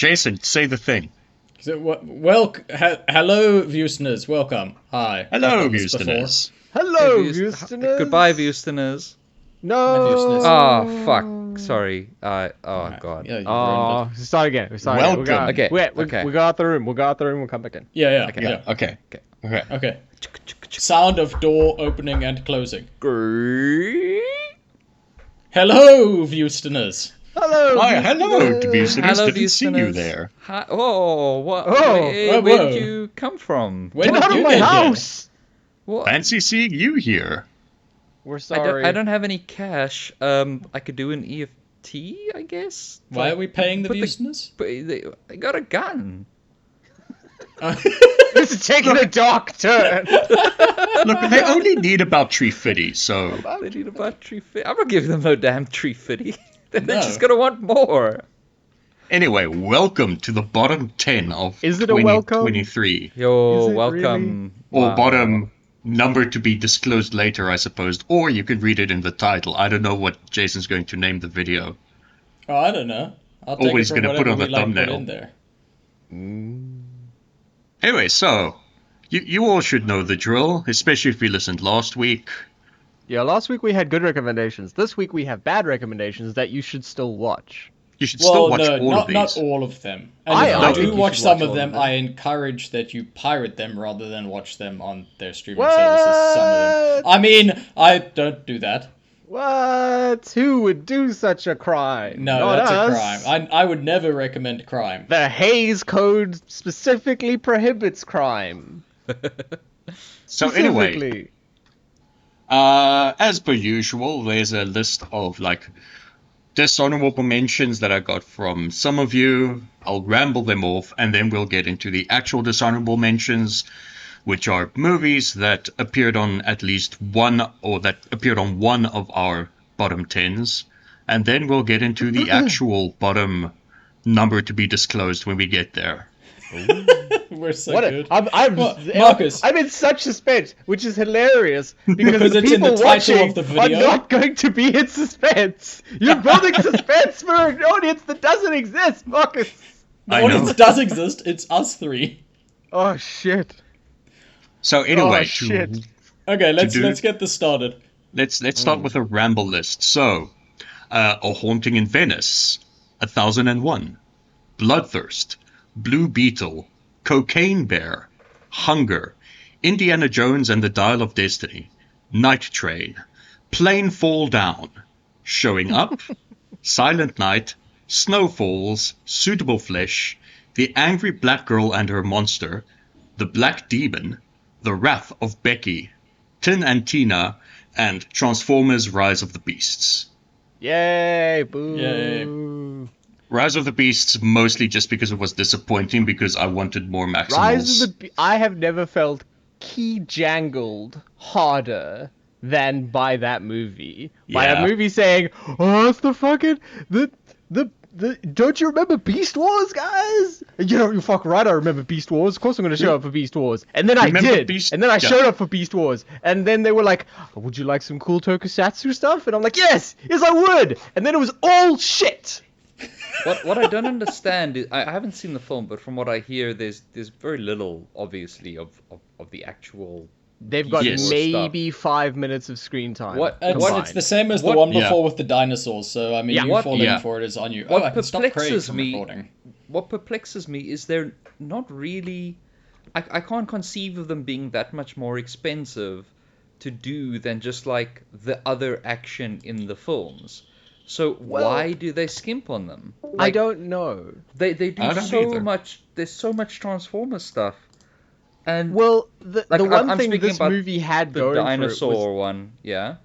Jason, say the thing. So, hello, Viewstoners. Welcome. Hi. Hello, I've done this before. Viewstoners. Hello, Viewstoners. Goodbye, Viewstoners. No. Ah, fuck. Sorry. Oh, God. Yeah, you ruined Oh, it. start again. We start Welcome. again. Okay, We okay. go out the room. We'll go out the room. We'll come back in. Yeah. Okay. Okay. Sound of door opening and closing. Hello, Viewstoners. Hello. Hi, hello, Viewstoners. Hello, Didn't see you Viewstoners. there. Hi. Oh, what? Oh, where whoa. did you come from? When Get did out of you my get here? house. What? Fancy seeing you here. We're I sorry. don't have any cash. I could do an EFT, I guess. Why are we paying the Put the- Viewstoners? But I got a gun. This is taking a dark turn. Look, they only need about 350, so... They need about 350. I'm not giving them no damn 350. They're No. just gonna want more. Anyway, welcome to the bottom 10 of Is it a welcome? 2023. Yo, Is it welcome. Or Wow. bottom number to be disclosed later, I suppose. Or you can read it in the title. I don't know what Jason's going to name the video. Oh, I don't know. I'll take Always it from gonna put whatever on we the like put thumbnail. in there. Anyway, so... You all should know the drill, especially if you listened last week. Yeah, last week we had good recommendations. This week we have bad recommendations that you should still watch. You should still Well, watch no, all of not these. all of them. And I if think you you do watch should some watch of all them, of them. I encourage that you pirate them rather than watch them on their streaming What? services. Some of them. I mean, I don't do that. What? Who would do such a crime? No, Not that's us. a crime. I would never recommend crime. The Hays Code specifically prohibits crime. So anyway, Specifically. as per usual, there's a list of like dishonorable mentions that I got from some of you. I'll ramble them off, and then we'll get into the actual dishonorable mentions, which are movies that appeared on at least one, or that appeared on one of our bottom 10s, and then we'll get into the actual bottom number to be disclosed when we get there. We're so What good. Marcus, I'm in such suspense, which is hilarious because Because the it's in the people title watching of the are video. not going to be in suspense. You're building suspense for an audience that doesn't exist, Marcus. The I know. audience does exist. It's us three. Oh shit. So anyway, Oh, shit. Okay, do- let's get this started. let's start with a ramble list. So, A Haunting in Venice, 1001, Bloodthirst, Blue Beetle, Cocaine Bear, Hunger, Indiana Jones and the Dial of Destiny, Night Train, Plane Fall Down, Showing Up, Silent Night, Snowfalls, Suitable Flesh, The Angry Black Girl and Her Monster, The Black Demon, The Wrath of Becky, Tin and Tina, and Transformers Rise of the Beasts. Yay, boo. Yay. Rise of the Beasts mostly just because it was disappointing because I wanted more Maximals. Rise of the I have never felt key jangled harder than by that movie. By Yeah. a movie saying, "Oh, that's the fucking the don't you remember Beast Wars, guys?" You know, you fuck right, I remember Beast Wars. Of course I'm going to show up for Beast Wars. And then Remember I did. Beast- And then I Yeah. showed up for Beast Wars. And then they were like, "Would you like some cool tokusatsu stuff?" And I'm like, "Yes, I would." And then it was all shit. What I don't understand is I haven't seen the film, but from what I hear, there's very little, obviously, of the actual. They've got Yes. maybe 5 minutes of screen time. It's the same as the What- one Yeah. before with the dinosaurs. So I mean, Yeah. you What- falling Yeah. for it is on you. What I can stop perplexes Craig from me- recording. What perplexes me is they're not really. I can't conceive of them being that much more expensive to do than just like the other action in the films. So Well- why do they skimp on them? I don't know. They do I don't so either. much. There's so much Transformers stuff, and Well, the Like, one I'm thing speaking this about movie had the going dinosaur for it one, yeah.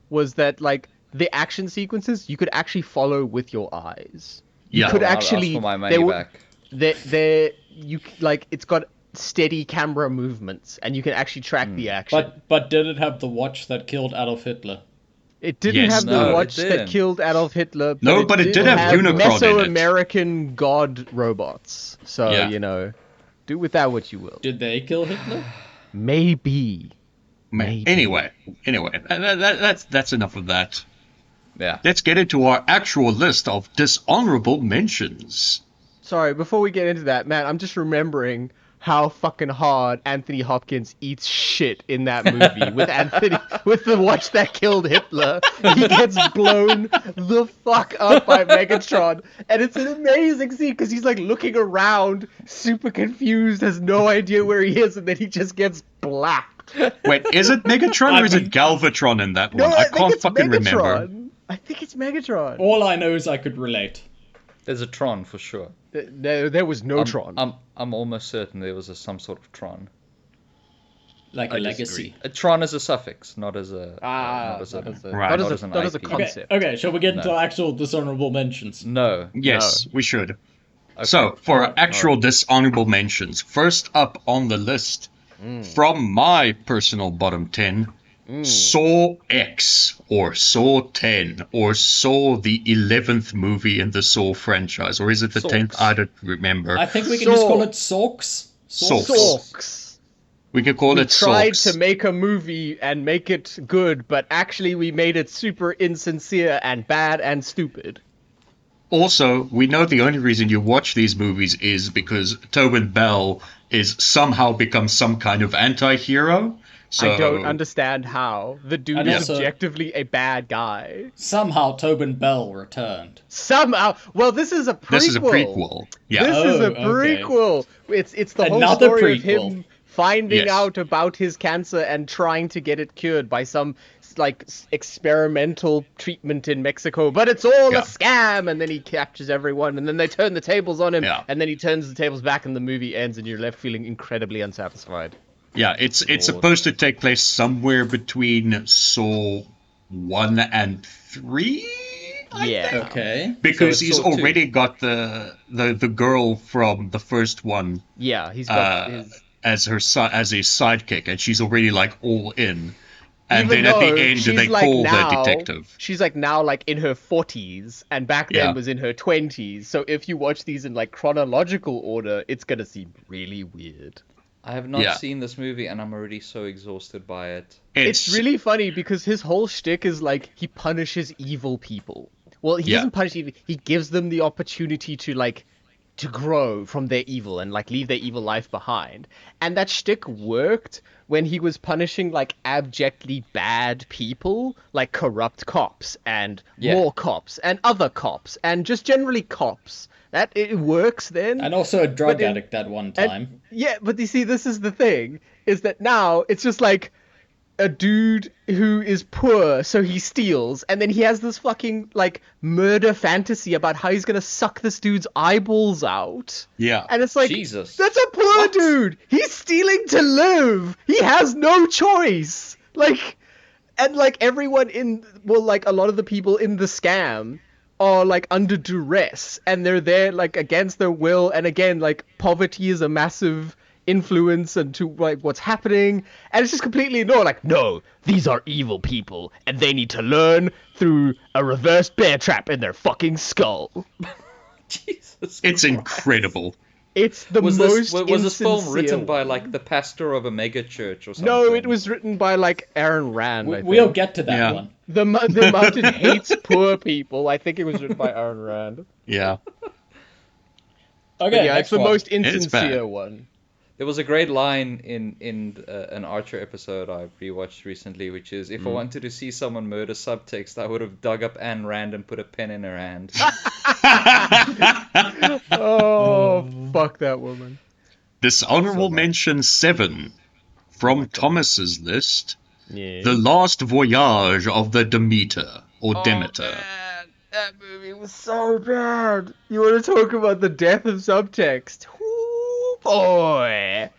was that like the action sequences you could actually follow with your eyes. You Yeah. could Well, I'll ask actually for my they money were- back. you like it's got steady camera movements and you can actually track the action. But did it have the watch that killed Adolf Hitler? It didn't Yes. have No, the it watch that didn't. killed Adolf Hitler. No, but it did have Unicron in it. Mesoamerican god robots. So Yeah. you know, do with that what you will. Did they kill Hitler? Maybe. Maybe. Anyway, that's enough of that. Yeah. Let's get into our actual list of dishonorable mentions. Sorry, before we get into that, man, I'm just remembering how fucking hard Anthony Hopkins eats shit in that movie with the watch that killed Hitler. He gets blown the fuck up by Megatron, and it's an amazing scene because he's like looking around, super confused, has no idea where he is, and then he just gets blacked. Wait, is it Megatron or is it Galvatron in that one? No, I think can't it's fucking remember. Megatron. I think it's Megatron. All I know is I could relate. There's a Tron for sure. There was no Tron. I'm almost certain there was some sort of Tron. Like I a disagree. legacy. A Tron as a suffix, not as a not as a Right. not as an not as a IP. concept. Okay, shall we get into No. actual dishonorable mentions? No. Yes, we should. Okay. So, for our actual dishonorable mentions, first up on the list, from my personal bottom 10, Saw X, or Saw 10, or Saw the 11th movie in the Saw franchise, or is it the Sawks. 10th? I don't remember. I think we can just call it Sawks. Sawks. Sawks. We can call We it tried Sawks. to make a movie and make it good, but actually we made it super insincere and bad and stupid. Also, we know the only reason you watch these movies is because Tobin Bell is somehow become some kind of anti-hero. So, I don't understand how. The dude And is also- objectively a bad guy. Somehow Tobin Bell returned. Somehow. Well, this is a prequel. This is a prequel. Yeah. This is a Oh, okay. prequel. It's the whole Another story of prequel. him finding Yes. out about his cancer and trying to get it cured by some like experimental treatment in Mexico, but it's all Yeah. a scam. And then he captures everyone, and then they turn the tables on him, Yeah. and then he turns the tables back, and the movie ends, and you're left feeling incredibly unsatisfied. Yeah, it's supposed to take place somewhere between Saw 1 and 3? Yeah. Okay. Because So he's it's Saw 2. already got the girl from the first one Yeah, he's got his. as his sidekick, and she's already like all in. And Even then at the though end, she's they like call now, the detective. She's like now like in her 40s, and back then Yeah. was in her 20s. So if you watch these in like chronological order, it's gonna seem really weird. I have not Yeah. seen this movie and I'm already so exhausted by it. It's really funny because his whole shtick is like he punishes evil people. Well, he Yeah. doesn't punish evil. He gives them the opportunity to like to grow from their evil and like leave their evil life behind. And that shtick worked when he was punishing like abjectly bad people, like corrupt cops and Yeah. more cops and other cops and just generally cops. That it works then. And also a drug But in- addict at one And- time. yeah, but you see, this is the thing, is that now it's just like a dude who is poor, so he steals, and then he has this fucking, like, murder fantasy about how he's gonna suck this dude's eyeballs out. Yeah. And it's like, Jesus. that's a poor dude! He's stealing to live! He has no choice! Like, and, like, everyone in, well, like, a lot of the people in the scam are, like, under duress, and they're there, like, against their will, and again, like, poverty is a massive influence into, like, what's happening, and it's just completely ignored, like, no, these are evil people, and they need to learn through a reverse bear trap in their fucking skull. Jesus. It's Christ. incredible. It's the Was most this film insincere written by one. like the pastor of a mega church or something? No, it was written by, like, Aaron Rand, I think. We'll get to that Yeah. one. The Mountain hates poor people. I think it was written by Aaron Rand. Yeah. But Okay, yeah, next it's the one. most bad. insincere one. There was a great line in an Archer episode I rewatched recently, which is, if I wanted to see someone murder subtext, I would have dug up Anne Rand and put a pen in her hand. Oh, fuck that woman. Dishonorable mention 7 from Thomas's list. Yeah. The Last Voyage of the Demeter, or Demeter. Man, that movie was so bad. You want to talk about the death of subtext? Ooh, boy.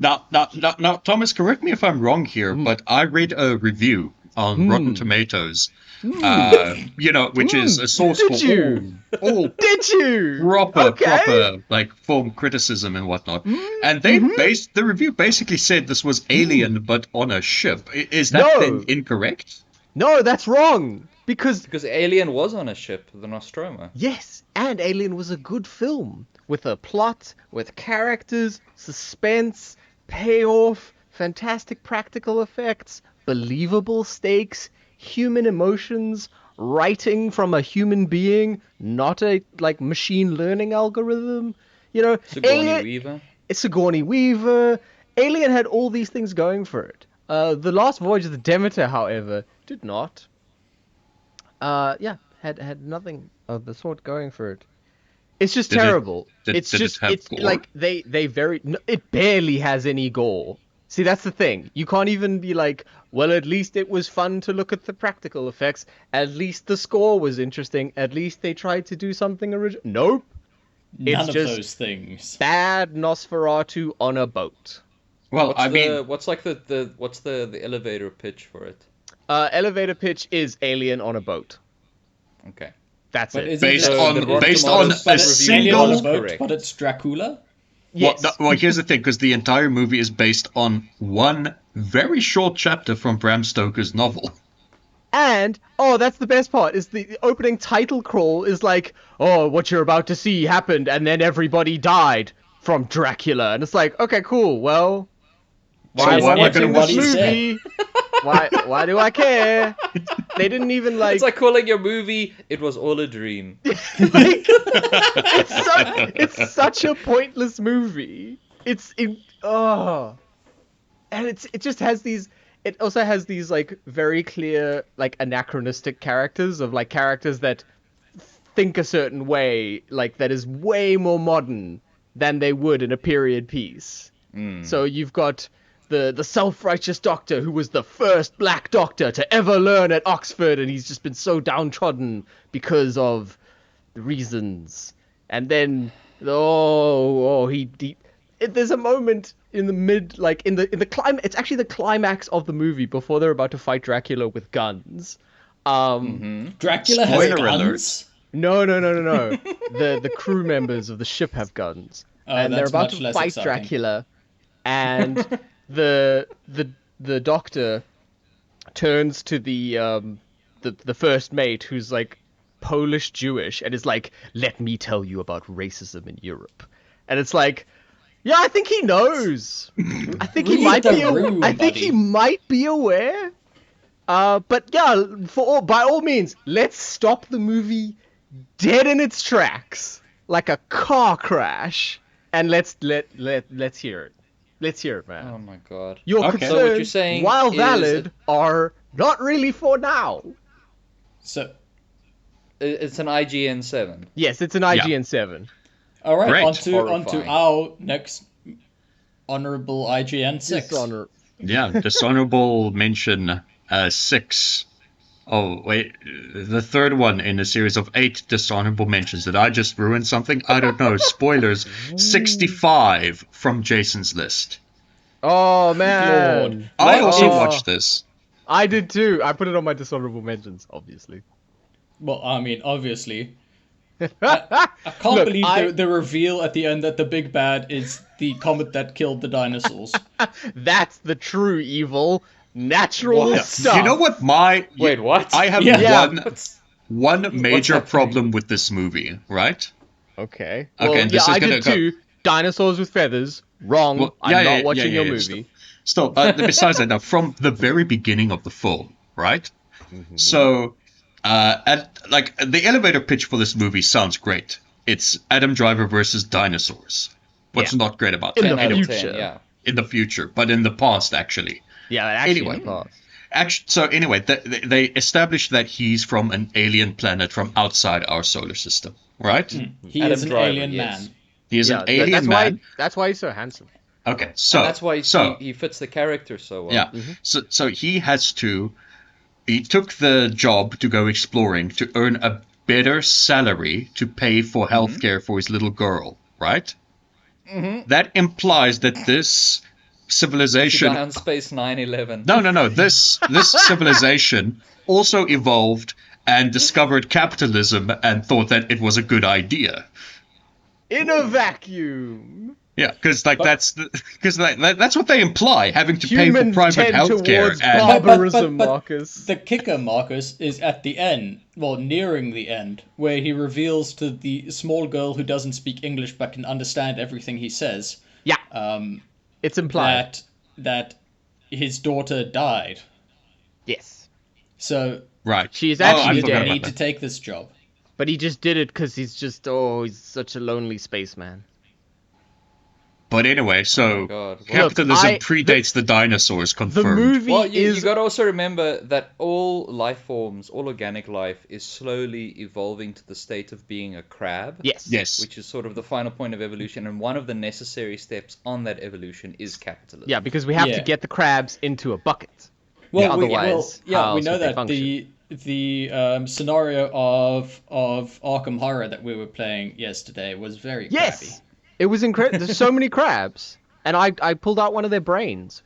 Now, Thomas, correct me if I'm wrong here, but I read a review on Rotten Tomatoes, which is a source Did for you? all Did you? proper like film criticism and whatnot. And they the review basically said this was Alien, but on a ship. Is that No. then incorrect? No, that's wrong. Because Because Alien was on a ship, the Nostromo. yes, and Alien was a good film with a plot, with characters, suspense, payoff, fantastic practical effects, believable stakes, human emotions, writing from a human being, not a like machine learning algorithm. You know, Sigourney Weaver. Sigourney Weaver. Alien had all these things going for it. The Last Voyage of the Demeter, however, did not. Had nothing of the sort going for it. It's just Did it- terrible. did- It's did it just have it's gore? like it barely has any gore. See, that's the thing. You can't even be like, well, at least it was fun to look at the practical effects. At least the score was interesting. At least they tried to do something original. Nope. None It's of just those things. bad Nosferatu on a boat. Well, I mean, What's like the elevator pitch for it? Elevator pitch is Alien on a boat. Okay. That's But it. isn't based it- So the on Rotten based Tomatoes on But a it's Alien on a single. boat, Correct. but it's Dracula? Yes. Well, here's the thing, because the entire movie is based on one very short chapter from Bram Stoker's novel. And that's the best part is the opening title crawl is like, oh, what you're about to see happened, and then everybody died from Dracula, and it's like, okay, cool. Well, why So why am I watching gonna this watch this? movie? Why do I care? They didn't even like. It's like calling your movie "It Was All a Dream." like, it's such a pointless movie. And it just has these. It also has these like very clear like anachronistic characters of like characters that think a certain way, like that is way more modern than they would in a period piece. So you've got the self-righteous doctor who was the first black doctor to ever learn at Oxford, and he's just been so downtrodden because of the reasons. And then there's a moment in the mid, like in the climb. It's actually the climax of the movie before they're about to fight Dracula with guns. Dracula has Spoiler guns? No. The crew members of the ship have guns, and they're that's about much to less fight exciting. Dracula, and the doctor turns to the first mate, who's like Polish Jewish, and is like, "Let me tell you about racism in Europe," and it's like, yeah, I think he knows. I think he Read might the be. room, I think he buddy. might be aware. But yeah, by all means, let's stop the movie dead in its tracks, like a car crash, and let's hear it. Let's hear it, man. Oh my god. Your Okay. concerns, So what you're saying while is- valid, are not really for now. So, It's an IGN 7. Yes, it's an IGN 7. all right, Great. onto Horrifying. our next honorable IGN 6. Dishonor. Yeah, dishonorable mention 6. Oh, wait, the third one in a series of 8 dishonorable mentions. Did I just ruin something? I don't know. Spoilers. 65 from Jason's list. Oh man, Lord. I also Oh. watched this. I did too. I put it on my dishonorable mentions, obviously. Well, I mean, obviously. I can't Look, believe the reveal at the end that the big bad is the comet that killed the dinosaurs. That's the true evil. Natural What? stuff. You know what Wait, what? I have Yeah. one major happening? problem with this movie, right? Okay. Okay, Well, and this yeah, is I gonna did go- too. Dinosaurs with feathers. Wrong. Well, I'm not watching your yeah. movie. Still, besides that, now, from the very beginning of the film, right? So, the elevator pitch for this movie sounds great. It's Adam Driver versus dinosaurs. What's Yeah. not great about In that? the 10 out of future. 10, yeah. In the future, but in the past, actually. Yeah, actually. Anyway. Past. So anyway, they established that he's from an alien planet from outside our solar system, right? He Adam is an Driver, alien yes. man. He is Yeah, an alien that's man. That's why he's so handsome. Okay, so And that's why he fits the character so well. yeah, so he took the job to go exploring to earn a better salary to pay for healthcare for his little girl, right? That implies that this To civilization die on Space 9/11. No. This civilization also evolved and discovered capitalism and thought that it was a good idea. In a vacuum. Yeah, because that's what they imply, having to pay for Humans private tend healthcare. towards And barbarism, But Marcus. the kicker, Marcus, is at the end, well, nearing the end, where he reveals to the small girl who doesn't speak English but can understand everything he says, Yeah, um, it's implied. that his daughter died. Yes. So Right. She's I actually he forgot dead. didn't about need to that. take this job. But he just did it because he's such a lonely spaceman. But anyway, Oh my so god. Well, Look, capitalism predates the dinosaurs, The confirmed. movie well, you is got to also remember that all life forms, all organic life, is slowly evolving to the state of being a crab. yes. Yes. Which is sort of the final point of evolution, and one of the necessary steps on that evolution is capitalism. Yeah, because we have to Yeah. get the crabs into a bucket. Well, Otherwise, how we else know would they that function? the scenario of Arkham Horror that we were playing yesterday was very crabby. Yes, it was incredible. There's so many crabs, and I pulled out one of their brains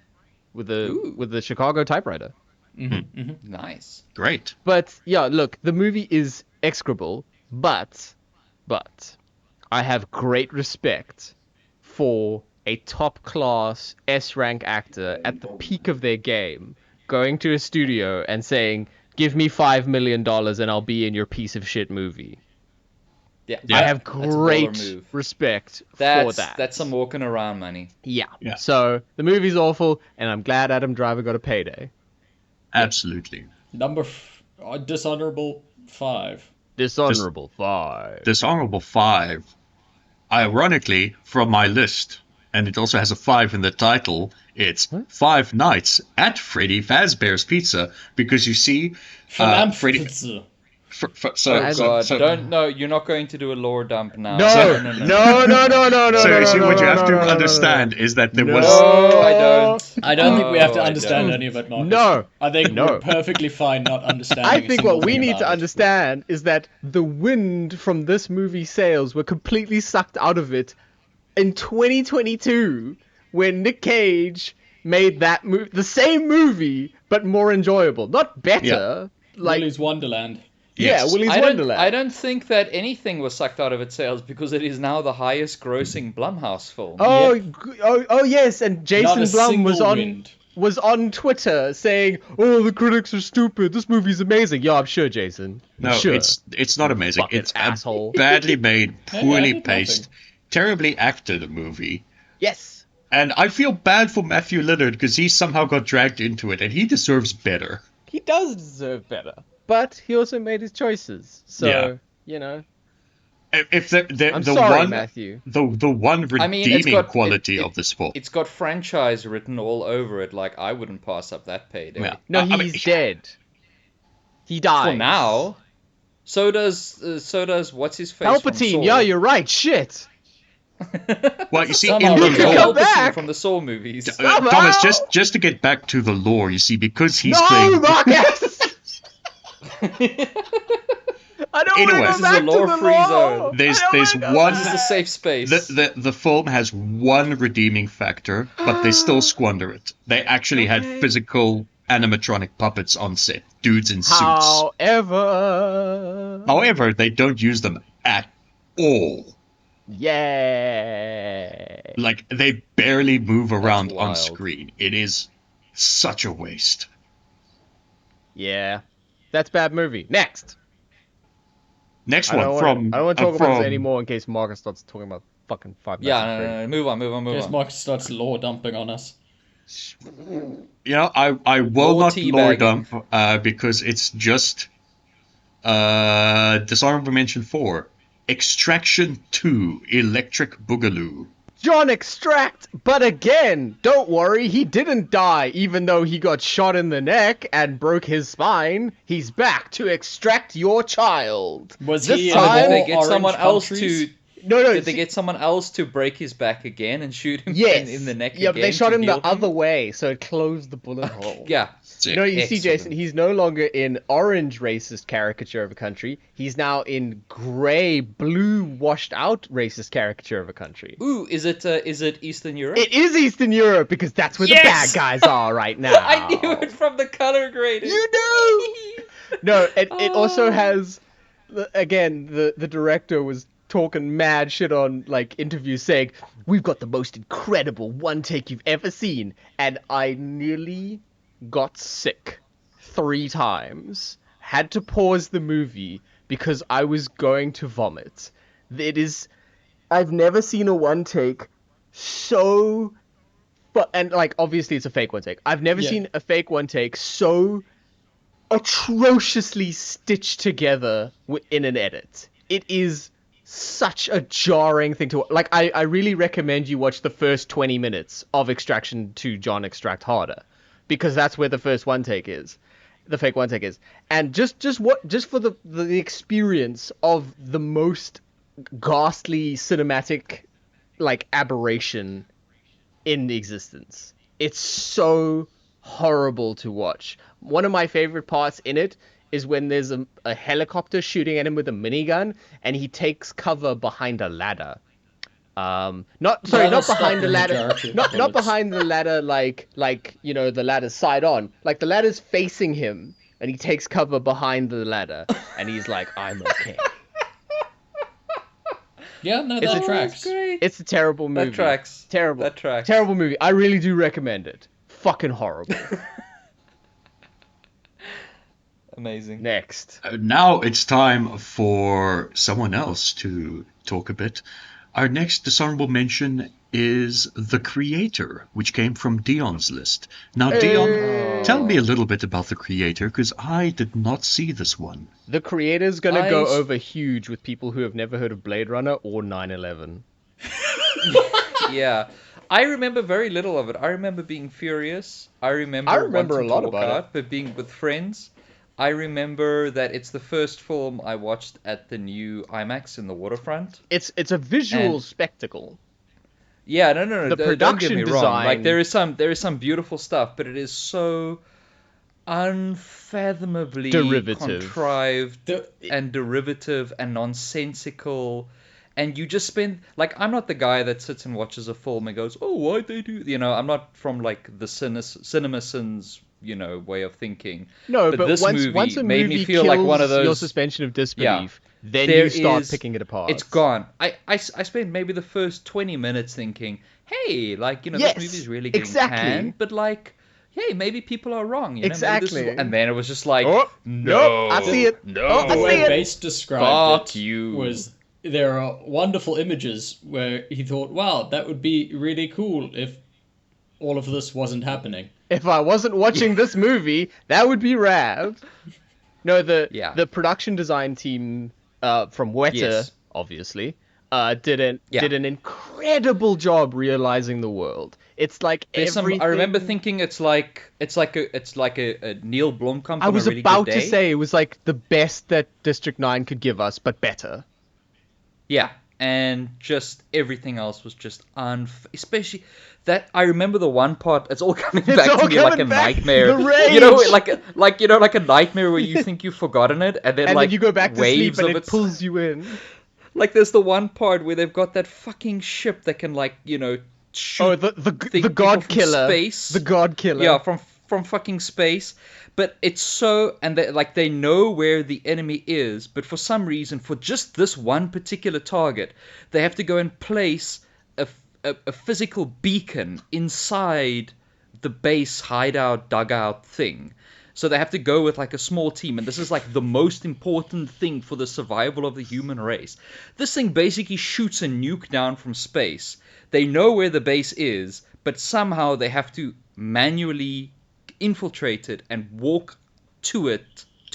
with Ooh. the Chicago typewriter. Nice. Great. But yeah, look, the movie is execrable, but I have great respect for a top class S rank actor at the peak of their game going to a studio and saying, "Give me $5 million and I'll be in your piece of shit movie." Yeah, Yeah. I have that's a baller great move. respect for that. That's some walking around money. Yeah. Yeah. So the movie's awful, and I'm glad Adam Driver got a payday. Absolutely. Dishonorable 5. Dishonorable 5. Dishonorable 5. Ironically, from my list, and it also has a 5 in the title, it's Five Nights at Freddy Fazbear's Pizza, because you see, Freddy. Pizza. So, Oh so, god, so, don't no, you're not going to do a lore dump now. No, no, no. so you see, what you have to no. understand is that there was. No, I don't. I don't think we have to Oh, I understand don't. any of it, Marcus. No, I think no. we're perfectly fine not understanding. I a think single what we thing need to about it. understand is that the wind from this movie's sails were completely sucked out of it in 2022 when Nick Cage made that the same movie but more enjoyable, not better. Like Willy's Wonderland. yeah, Yes. Willy's I Wonderland. don't think that anything was sucked out of its sales because it is now the highest grossing Blumhouse film. Oh, Yep. oh yes, and Jason Not a Blum single was on Twitter saying, "Oh, the critics are stupid. This movie's amazing." Yeah, I'm sure, Jason. I'm No, sure. it's not amazing. Fucking It's asshole. a badly made, I poorly did paced, terribly acted movie. Yes. And I feel bad for Matthew Lillard because he somehow got dragged into it, and he deserves better. He does deserve better. But he also made his choices. So, Yeah. you know. If the I'm the sorry, one Matthew. the one I mean, it's redeeming got quality of this film. It's got franchise written all over it. Like I wouldn't pass up that payday. Yeah. No, I mean, he's dead. He dies. For now. So does what's his face? from Palpatine, Saw. yeah, you're right. Shit. Well, you see, Somehow in the he could lore, come Palpatine back. from the Saw movies. Thomas, just to get back to the lore, you see, because he's No, playing. Marcus! I don't Anyway. want This to is go back a to the lore-free lore. zone. There's I don't there's wanna go one. This is a safe space. The film has one redeeming factor, but they still squander it. They actually had Okay. physical animatronic puppets on set, dudes in suits. However. However, they don't use them at all. Yay. Like, they barely move around on wild. screen. It is such a waste. Yeah. That's bad movie. Next. Next I one don't from. want to talk about from- this anymore in case Marcus starts talking about fucking Five Nights Yeah, at no, Freddy's. no, move on. Yes, Marcus starts lore dumping on us. You know, I will More not lore teabagging. dump because it's just dishonorable mention 4. Extraction 2, Electric Boogaloo. John Extract, but again, don't worry, he didn't die even though he got shot in the neck and broke his spine. He's back to extract your child. Was This he in time- Did they all get orange someone else countries? to? No, Did they get someone else to break his back again and shoot him yes. in the neck Yeah, again? but they shot to him heal the other way, so it closed the bullet hole. Yeah. Sick. No, you see, Excellent. Jason, he's no longer in orange racist caricature of a country. He's now in grey, blue, washed out racist caricature of a country. Ooh, is it Eastern Europe? It is Eastern Europe because that's where Yes! the bad guys are right now. I knew it from the color grading. You knew. No, it also Oh. has, again, the director was talking mad shit on like interviews saying, "We've got the most incredible one take you've ever seen," and I nearly got sick 3 times. Had to pause the movie because I was going to vomit. I've never seen a one take so, and like obviously it's a fake one take. I've never Yeah. seen a fake one take so atrociously stitched together in an edit. It is such a jarring thing to like. I really recommend you watch the first 20 minutes of Extraction to John Extract Harder, because that's where the first one take is. The fake one take is. And just for the experience of the most ghastly cinematic like aberration in existence. It's so horrible to watch. One of my favorite parts in it is when there's a helicopter shooting at him with a minigun, and he takes cover behind a ladder. Not behind the ladder, not behind the ladder like the ladder's side on. Like the ladder's facing him, and he takes cover behind the ladder, and he's like, "I'm okay." Yeah, no, that tracks. It's a terrible movie. That tracks. Terrible. That tracks. Terrible movie. I really do recommend it. Fucking horrible. Amazing. Next. Now it's time for someone else to talk a bit. Our next dishonorable mention is The Creator, which came from Dion's list. Now, Dion, tell me a little bit about The Creator, because I did not see this one. The Creator's gonna go over huge with people who have never heard of Blade Runner or 9/11. Yeah. I remember very little of it. I remember being furious. I remember a lot about it. But being with friends. I remember that it's the first film I watched at the new IMAX in the waterfront. It's a visual spectacle. Yeah, no. The don't production get me design. wrong. Like there is some beautiful stuff, but it is so unfathomably contrived and derivative and nonsensical. And you just spend like I'm not the guy that sits and watches a film and goes, "Oh, why'd they do?" I'm not from like the CinemaSins way of thinking. No, but this once a made movie me feel like one of those. Your suspension of disbelief, then there you start is- picking it apart. It's gone. I spent maybe the first 20 minutes thinking, hey, like Yes, this movie's really getting exactly. panned, but like, hey, maybe people are wrong. Maybe Exactly. and then it was just like, Oh, no, I see it. No, Oh, I The see way it. Bass described Fuck it you. was there are wonderful images where he thought, wow, that would be really cool if all of this wasn't happening. If I wasn't watching this movie, that would be rad. No, the production design team from Weta, Yes. obviously, did an incredible job realizing the world. It's like There's everything. I remember thinking it's like a Neil Blomkamp. I was on a really about good to day. say it was like the best that District 9 could give us, but better. Yeah, and just everything else was just especially that I remember the one part. It's all coming back all to me like a coming back. nightmare. The rage. Like a nightmare where you think you've forgotten it, and then And like then you go back to sleep waves and of it pulls you in. Like there's the one part where they've got that fucking ship that can shoot. Oh, the people God from Killer. space. The God Killer. Yeah, from fucking space. But it's so, and they know where the enemy is, but for some reason, for just this one particular target, they have to go and place a physical beacon inside the base hideout dugout thing. So they have to go with like a small team, and this is like the most important thing for the survival of the human race. This thing basically shoots a nuke down from space. They know where the base is, but somehow they have to manually infiltrate it and walk to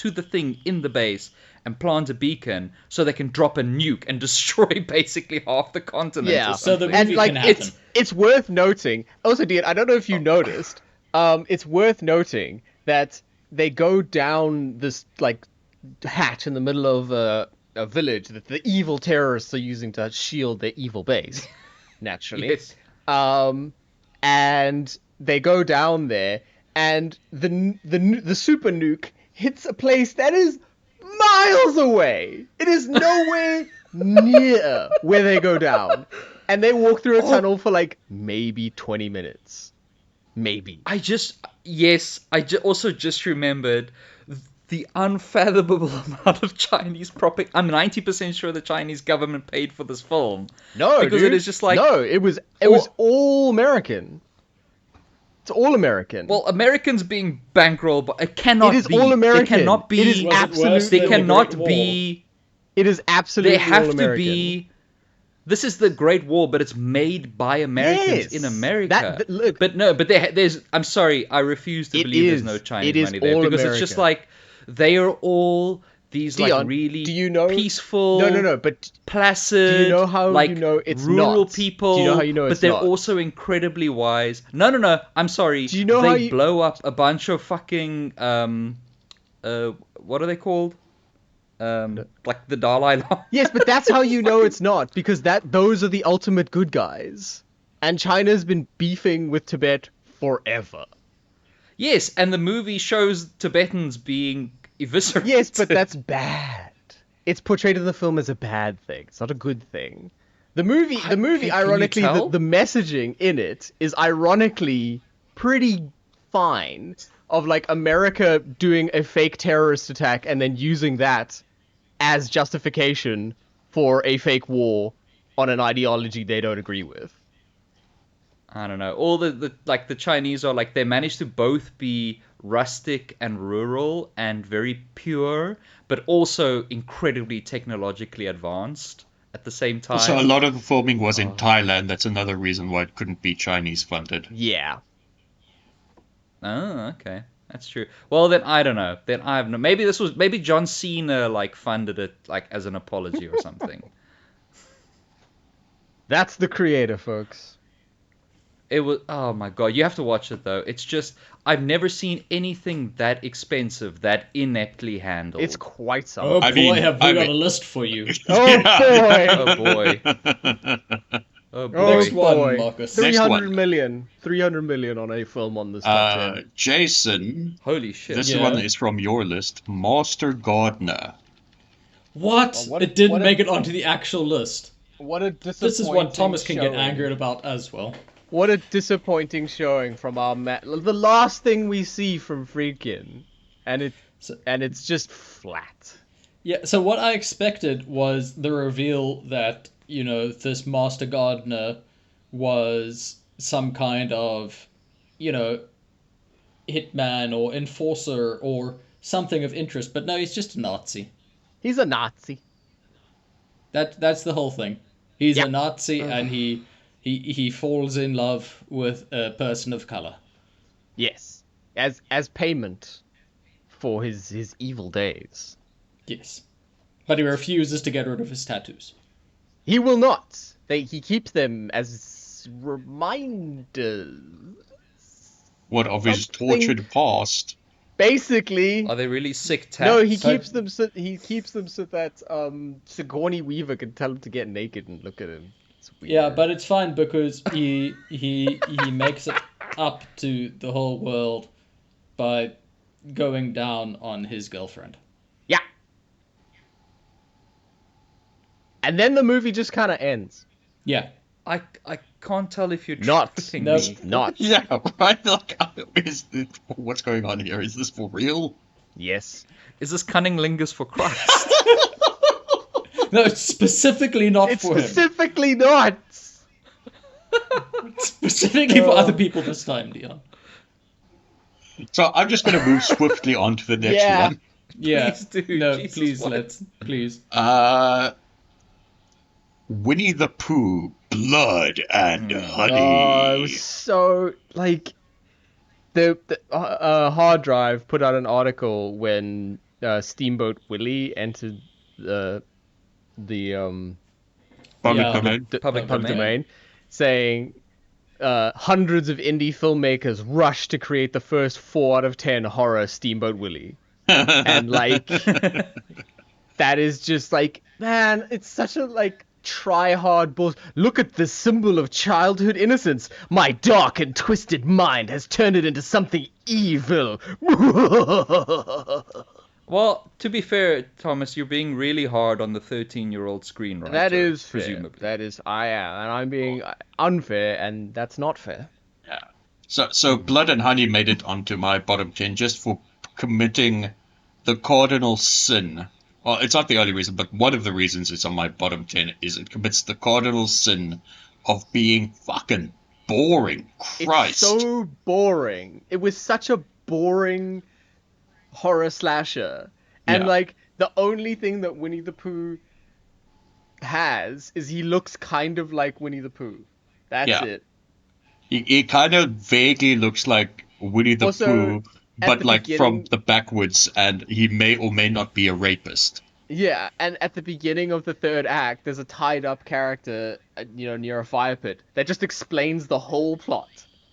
the thing in the base and plant a beacon so they can drop a nuke and destroy basically half the continent. Yeah. or So the something. And movie like can happen. it's worth noting. Also, Dean, I don't know if you noticed. It's worth noting that they go down this like hatch in the middle of a village that the evil terrorists are using to shield their evil base. Naturally. Yes. And they go down there, and the super nuke hits a place that is miles away. It is nowhere near where they go down, and they walk through a tunnel for like maybe 20 minutes, maybe. I also just remembered the unfathomable amount of Chinese propaganda. I'm 90% sure the Chinese government paid for this film. No, because dude. it is just like no, it was all American. It's all American. Well, Americans being bankrolled, but it cannot It is be. all American. They cannot be. It is Was it absolutely. worse They than the cannot Great Wall? be. It is absolutely. They have all to American. be. This is the Great Wall, but it's made by Americans Yes. in America. Look. But no, but there's. I'm sorry, I refuse to It believe is. there's no Chinese It is money there all because it's just America. like they are all these Dion, like really do you know? peaceful, No, but placid, do you know how like you know it's rural not? people. Do you know how you know but it's they're not? also incredibly wise. No. I'm sorry. Do you know they how you- blow up a bunch of fucking what are they called? Like the Dalai Lama. Yes, but that's how you know it's not, because those are the ultimate good guys. And China's been beefing with Tibet forever. Yes, and the movie shows Tibetans being eviscerated. Yes, but that's bad. It's portrayed in the film as a bad thing. It's not a good thing. The movie, Can you ironically, tell? the messaging in it is ironically pretty fine. Of like America doing a fake terrorist attack and then using that as justification for a fake war on an ideology they don't agree with. I don't know. All the like the Chinese are like they manage to both be rustic and rural and very pure, but also incredibly technologically advanced at the same Also, a time. lot of the filming was in Thailand. That's another reason why it couldn't be Chinese funded. Yeah. Oh, okay. That's true. Well, then I don't know. Then I have no. Maybe John Cena like funded it like as an apology or something. That's the creator, folks. It was. Oh my god, you have to watch it though. It's just I've never seen anything that expensive that ineptly handled. It's quite Oh something. boy, have we got a list for you. Oh boy! Oh boy. Oh boy. Next one, boy. Marcus. 300 million. 300 million on a film on this top 10. Jason, Holy shit. this Yeah. one is from your list. Master Gardener. What? What- It didn't what a- make it onto the actual list. What a disappointing This is what Thomas can get showing. angered about as well. What a disappointing showing from our the last thing we see from Friedkin. And it's just flat. Yeah, so what I expected was the reveal that, this Master Gardener was some kind of, hitman or enforcer or something of interest, but no, he's just a Nazi. He's a Nazi. That's the whole thing. He's Yeah. a Nazi and he falls in love with a person of color. Yes. As payment for his evil days. Yes. But he refuses to get rid of his tattoos. He will not. He keeps them as reminders. What of his Something- tortured past? Basically, Are they really sick tats? no, he So- keeps them so that Sigourney Weaver can tell him to get naked and look at him. It's weird. Yeah, but it's fine because he makes it up to the whole world by going down on his girlfriend. Yeah. And then the movie just kind of ends. Yeah. I can't tell if you're Not. trolling No. me. Not. Yeah, right? Like, what's going on here? Is this for real? Yes. Is this cunnilingus for Christ? No, it's specifically not It's for him. specifically not. Specifically for other people this time, Dion. So I'm just going to move swiftly on to the next Yeah. one. Yeah. Please do, No, Jesus, please, what? please. Winnie the Pooh, Blood and Honey. Oh, it was so like the hard drive put out an article when Steamboat Willie entered the Public Yeah. domain. Public public domain. domain, saying hundreds of indie filmmakers rushed to create the first 4 out of 10 horror Steamboat Willie, and like that is just like, man, it's such a like try hard bullshit. Look at this symbol of childhood innocence. My dark and twisted mind has turned it into something evil. Well, to be fair, Thomas, you're being really hard on the 13-year-old screenwriter. That is fair. presumably. That is, I am, and I'm being unfair, and that's not fair. Yeah. So Blood and Honey made it onto my bottom 10 just for committing the cardinal sin. Well, it's not the only reason, but one of the reasons it's on my bottom 10 is it commits the cardinal sin of being fucking boring. Christ. It's so boring. It was such a boring horror slasher. And Yeah. like the only thing that Winnie the Pooh has is he looks kind of like Winnie the Pooh. That's Yeah. it. He kind of vaguely looks like Winnie the Also- Pooh but the like from beginning- the backwoods, and he may or may not be a rapist. Yeah, and at the beginning of the third act, there's a tied-up character, near a fire pit that just explains the whole plot.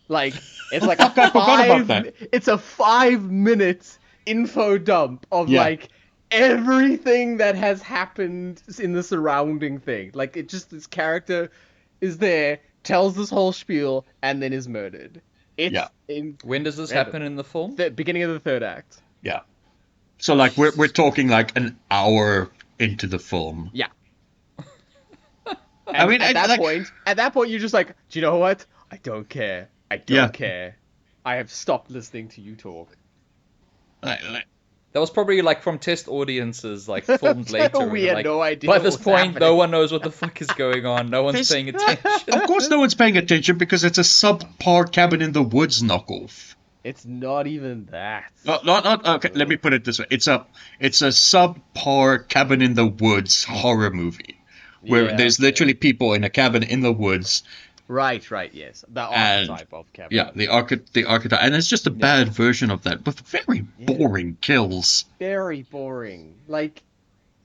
Like, it's like Fuck, I forgot about that. It's a 5-minute info dump of Yeah. like everything that has happened in the surrounding thing. Like, this character is there, tells this whole spiel, and then is murdered. It's Yeah. When does this Incredible. happen in the film? the beginning of the third act. Yeah. So like we're talking like an hour into the film. Yeah. I mean, at that like- point, you're just like, do you know what? I don't care. I don't Yeah. care. I have stopped listening to you talk. Like, That was probably like from test audiences, like filmed later. We had like, no idea By what this was point, happening. no one knows what the fuck is going on. No one's This- paying attention. of course, no one's paying attention because it's a subpar Cabin in the Woods knockoff. It's not even that. Not okay. Let me put it this way: it's a subpar Cabin in the Woods horror movie where Yeah, there's literally people in a cabin in the woods. Right, yes. The And- archetype of Kevin. Yeah, the archetype, and it's just a bad version of that with very boring kills. Very boring. Like,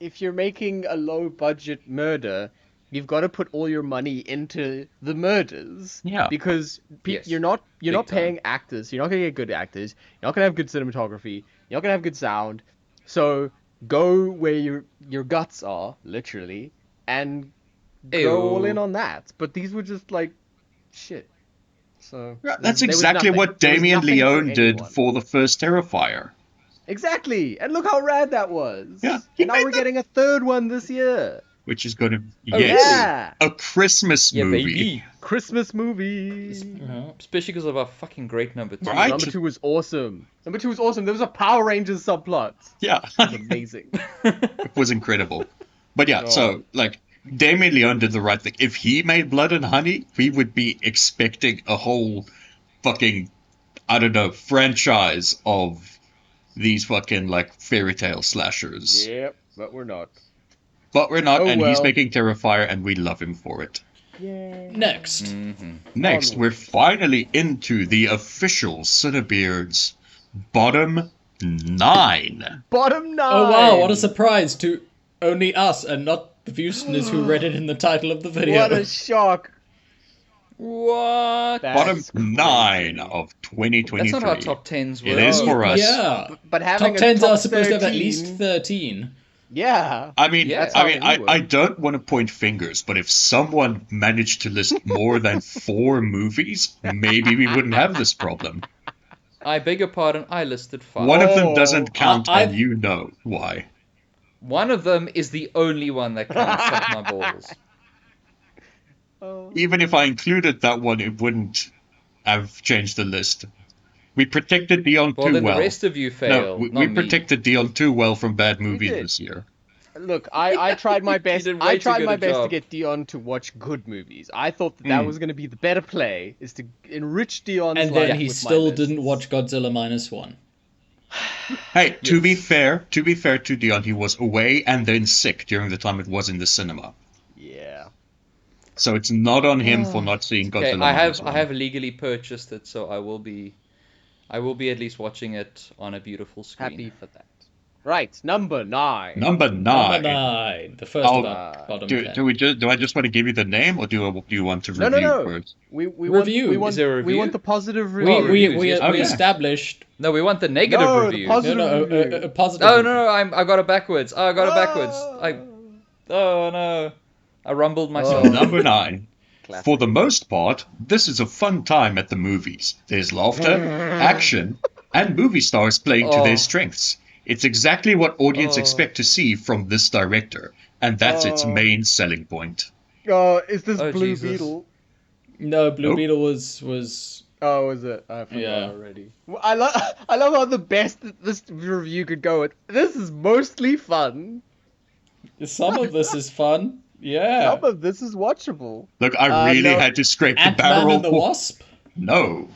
if you're making a low-budget murder, you've got to put all your money into the murders. Yeah. Because Yes. you're not Big paying actors. You're not gonna get good actors. You're not gonna have good cinematography. You're not gonna have good sound. So go where your guts are, literally, and go all Ew. in on that. But these were just like shit. So That's there was exactly nothing. what There was Damien nothing for Leone did anyone. for the first Terrifier. Exactly, and look how rad that was. Yeah, he And now made we're that- getting a third one this year. Which is going to Oh, yes, Yeah, a Christmas Yeah, movie. baby. Christmas movie. Especially because of our fucking great number 2. Right? Number 2 was awesome. Number 2 was awesome. There was a Power Rangers subplot. Yeah, It was amazing. it was incredible. But yeah, Oh. so like Damien Leone did the right thing. If he made Blood and Honey, we would be expecting a whole fucking, I don't know, franchise of these fucking like fairy tale slashers. Yep, but we're not. But we're not, Oh, and he's well. making Terrifier, and we love him for it. Yay. Next. Mm-hmm. Next, Onward. we're finally into the official CineBeards bottom 9. Bottom 9. Oh wow, what a surprise to only us and not the view listeners who read it in the title of the video. What a shock. What? That's Bottom crazy. 9 of 2023. That's not how top 10s work. It is for us. Yeah. But having Top a 10s top are supposed to have at 13 least 13. Yeah. I mean, Yeah. That's how I mean, we work. I don't want to point fingers, but if someone managed to list more than 4 movies, maybe we wouldn't have this problem. I beg your pardon, I listed 5. One of them Oh, doesn't count, I- and you know why. One of them is the only one that counts. Suck my balls. Oh. Even if I included that one, it wouldn't have changed the list. We protected Dion Well, too then well. the rest of you No, fail. we not me. protected Dion too well from bad movies did. this year. Look, I tried my best. did way I too tried good my a best to job. get Dion to watch good movies. I thought that was going to be the better play, is to enrich Dion's And life then he with my still lists. didn't watch Godzilla -1. Hey, to be fair to Dion, he was away and then sick during the time it was in the cinema. Yeah. So it's not on him for not seeing Okay, Godzilla. I have legally purchased it, so I will be at least watching it on a beautiful screen. Happy for that. Right, number 9. Number 9. Number 9. The first Oh, of our bottom Do 10. do I just want to give you the name, or do you want to No, review no. first? We Review. Want, we want, Is there a We review? want the positive we, review. we, reviews, we, yes, we okay. established... No, we want the negative No, the review. positive- No, review. a positive Oh review. no, I got it backwards. Oh, I got it backwards. Oh no, I rumbled myself. Number 9. Classic. For the most part, this is a fun time at the movies. There's laughter, action, and movie stars playing to Oh. their strengths. It's exactly what audience Oh. expect to see from this director, and that's its Oh. main selling point. Is this Oh, Blue Jesus. Beetle? No, Blue Nope. Beetle was... Oh, is it? I forgot Yeah. already. Well, I love how the best that this review could go with. This is mostly fun. Some of this is fun. Yeah. Some of this is watchable. Look, I really no. had to scrape the Ant-Man barrel. and the Wasp? No.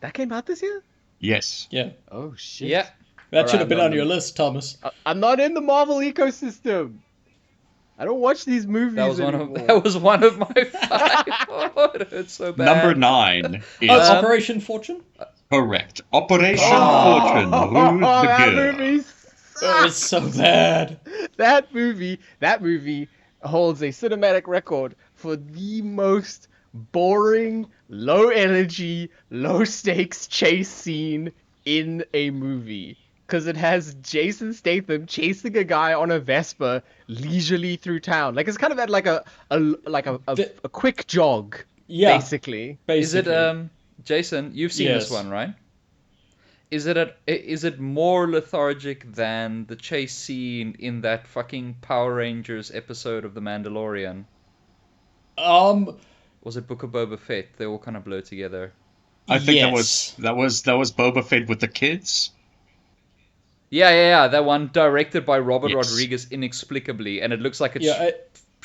That came out this year? Yes. Yeah. Oh shit. Yeah. That should have been Alright, on your list, Thomas. I'm not in the Marvel ecosystem. I don't watch these movies That was anymore. one of my 5. Oh, it hurts so bad. Number 9 is Oh, Operation Fortune? Correct. Operation Oh, Fortune. Who's the that girl? movie Oh, it's so bad. that movie holds a cinematic record for the most boring, low energy, low stakes chase scene in a movie. Because it has Jason Statham chasing a guy on a Vespa leisurely through town. Like it's kind of at like a quick jog, Yeah, basically. Is it basically. Jason? You've seen this Yes. one, right? Is it more lethargic than the chase scene in that fucking Power Rangers episode of The Mandalorian? Um, Was it Book of Boba Fett? They all kind of blur together. I think yes. that was Boba Fett with the kids. Yeah. That one directed by Robert Yes. Rodriguez inexplicably, and it looks like it's Yeah,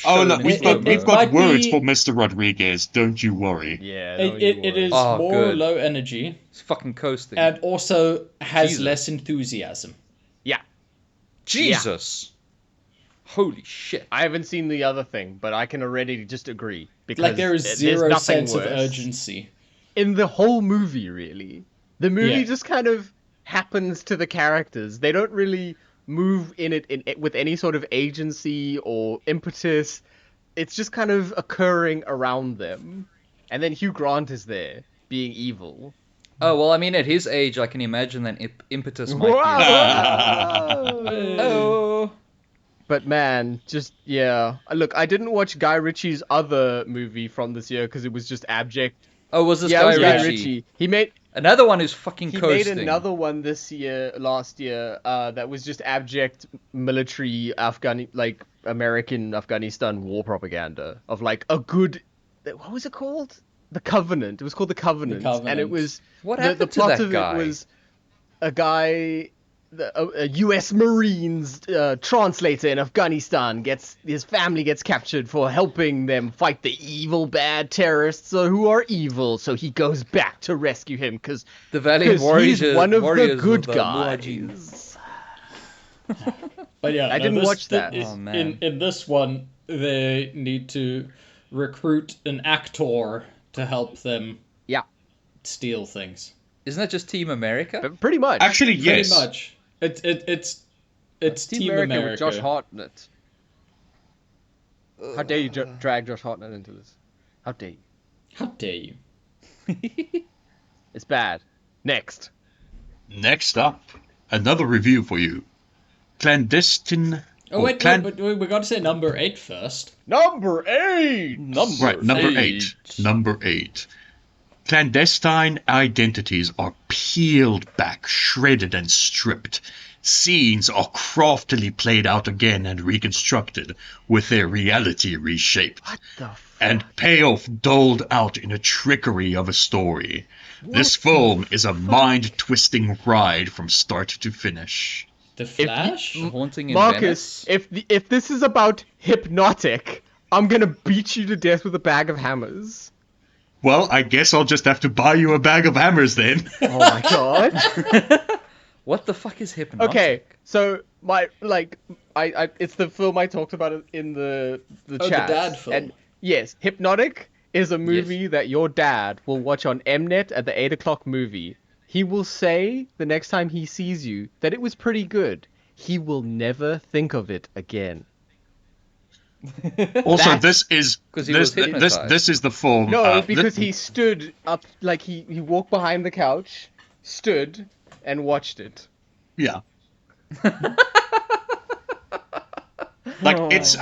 Oh shown no, in we've slow got mo. we've got might words be- for Mr. Rodriguez. Don't you worry. Yeah, it is Oh, more good. low energy It's fucking coasting. and also has Jesus. less enthusiasm. Yeah. Jesus. Holy shit. I haven't seen the other thing, but I can already just agree. Because Like there is there's zero nothing sense of worse urgency. in the whole movie, really. The movie Yeah. just kind of happens to the characters. They don't really move in it with any sort of agency or impetus. It's just kind of occurring around them. And then Hugh Grant is there, being evil. Oh, well, I mean, at his age, I can imagine that impetus might be. Whoa! Oh. But man, just yeah. Look, I didn't watch Guy Ritchie's other movie from this year because it was just abject. Oh, was this Yeah, it was Guy Guy Ritchie? Ritchie. He made Another one who's fucking he coasting. made another one last year, that was just abject military American Afghanistan war propaganda of like a good, what was it called? The Covenant. It was called The Covenant, and it Covenant. was What the happened to plot that of guy? it was a guy. A U.S. Marines translator in Afghanistan his family gets captured for helping them fight the evil bad terrorists who are evil. So he goes back to rescue him because The Valiant Warriors, he's one of the warriors good the Mujahideen. guys. But yeah, I no, didn't this- watch that. this- Oh, man. In this one, they need to recruit an actor to help them Yeah, steal things. Isn't that just Team America? but pretty much. Actually, Pretty yes. much. It's Team America. with Josh Hartnett. How dare you drag Josh Hartnett into this? How dare you? How dare you? It's bad. Next. Next up, another review for you. Clandestine. Oh wait, Clan- but we got to say number 8 first. Number 8! Right, number eight. 8. Number 8. Clandestine identities are peeled back, shredded, and stripped. Scenes are craftily played out again and reconstructed, with their reality reshaped. What the fuck? And payoff doled out in a trickery of a story. This film is a mind-twisting ride from start to finish. The Flash? The Haunting in Marcus, Venice? if this is about Hypnotic, I'm gonna beat you to death with a bag of hammers. Well, I guess I'll just have to buy you a bag of hammers then. Oh my god. What the fuck is Hypnotic? Okay, so I it's the film I talked about in the the chat. dad film. And yes, Hypnotic is a movie that your dad will watch on Mnet at the 8 o'clock movie. He will say the next time he sees you that it was pretty good. He will never think of it again. Also, That's- this is 'Cause he was hypnotized. this is the film. No, because he stood up, like he walked behind the couch, stood, and watched it. Yeah. Like it's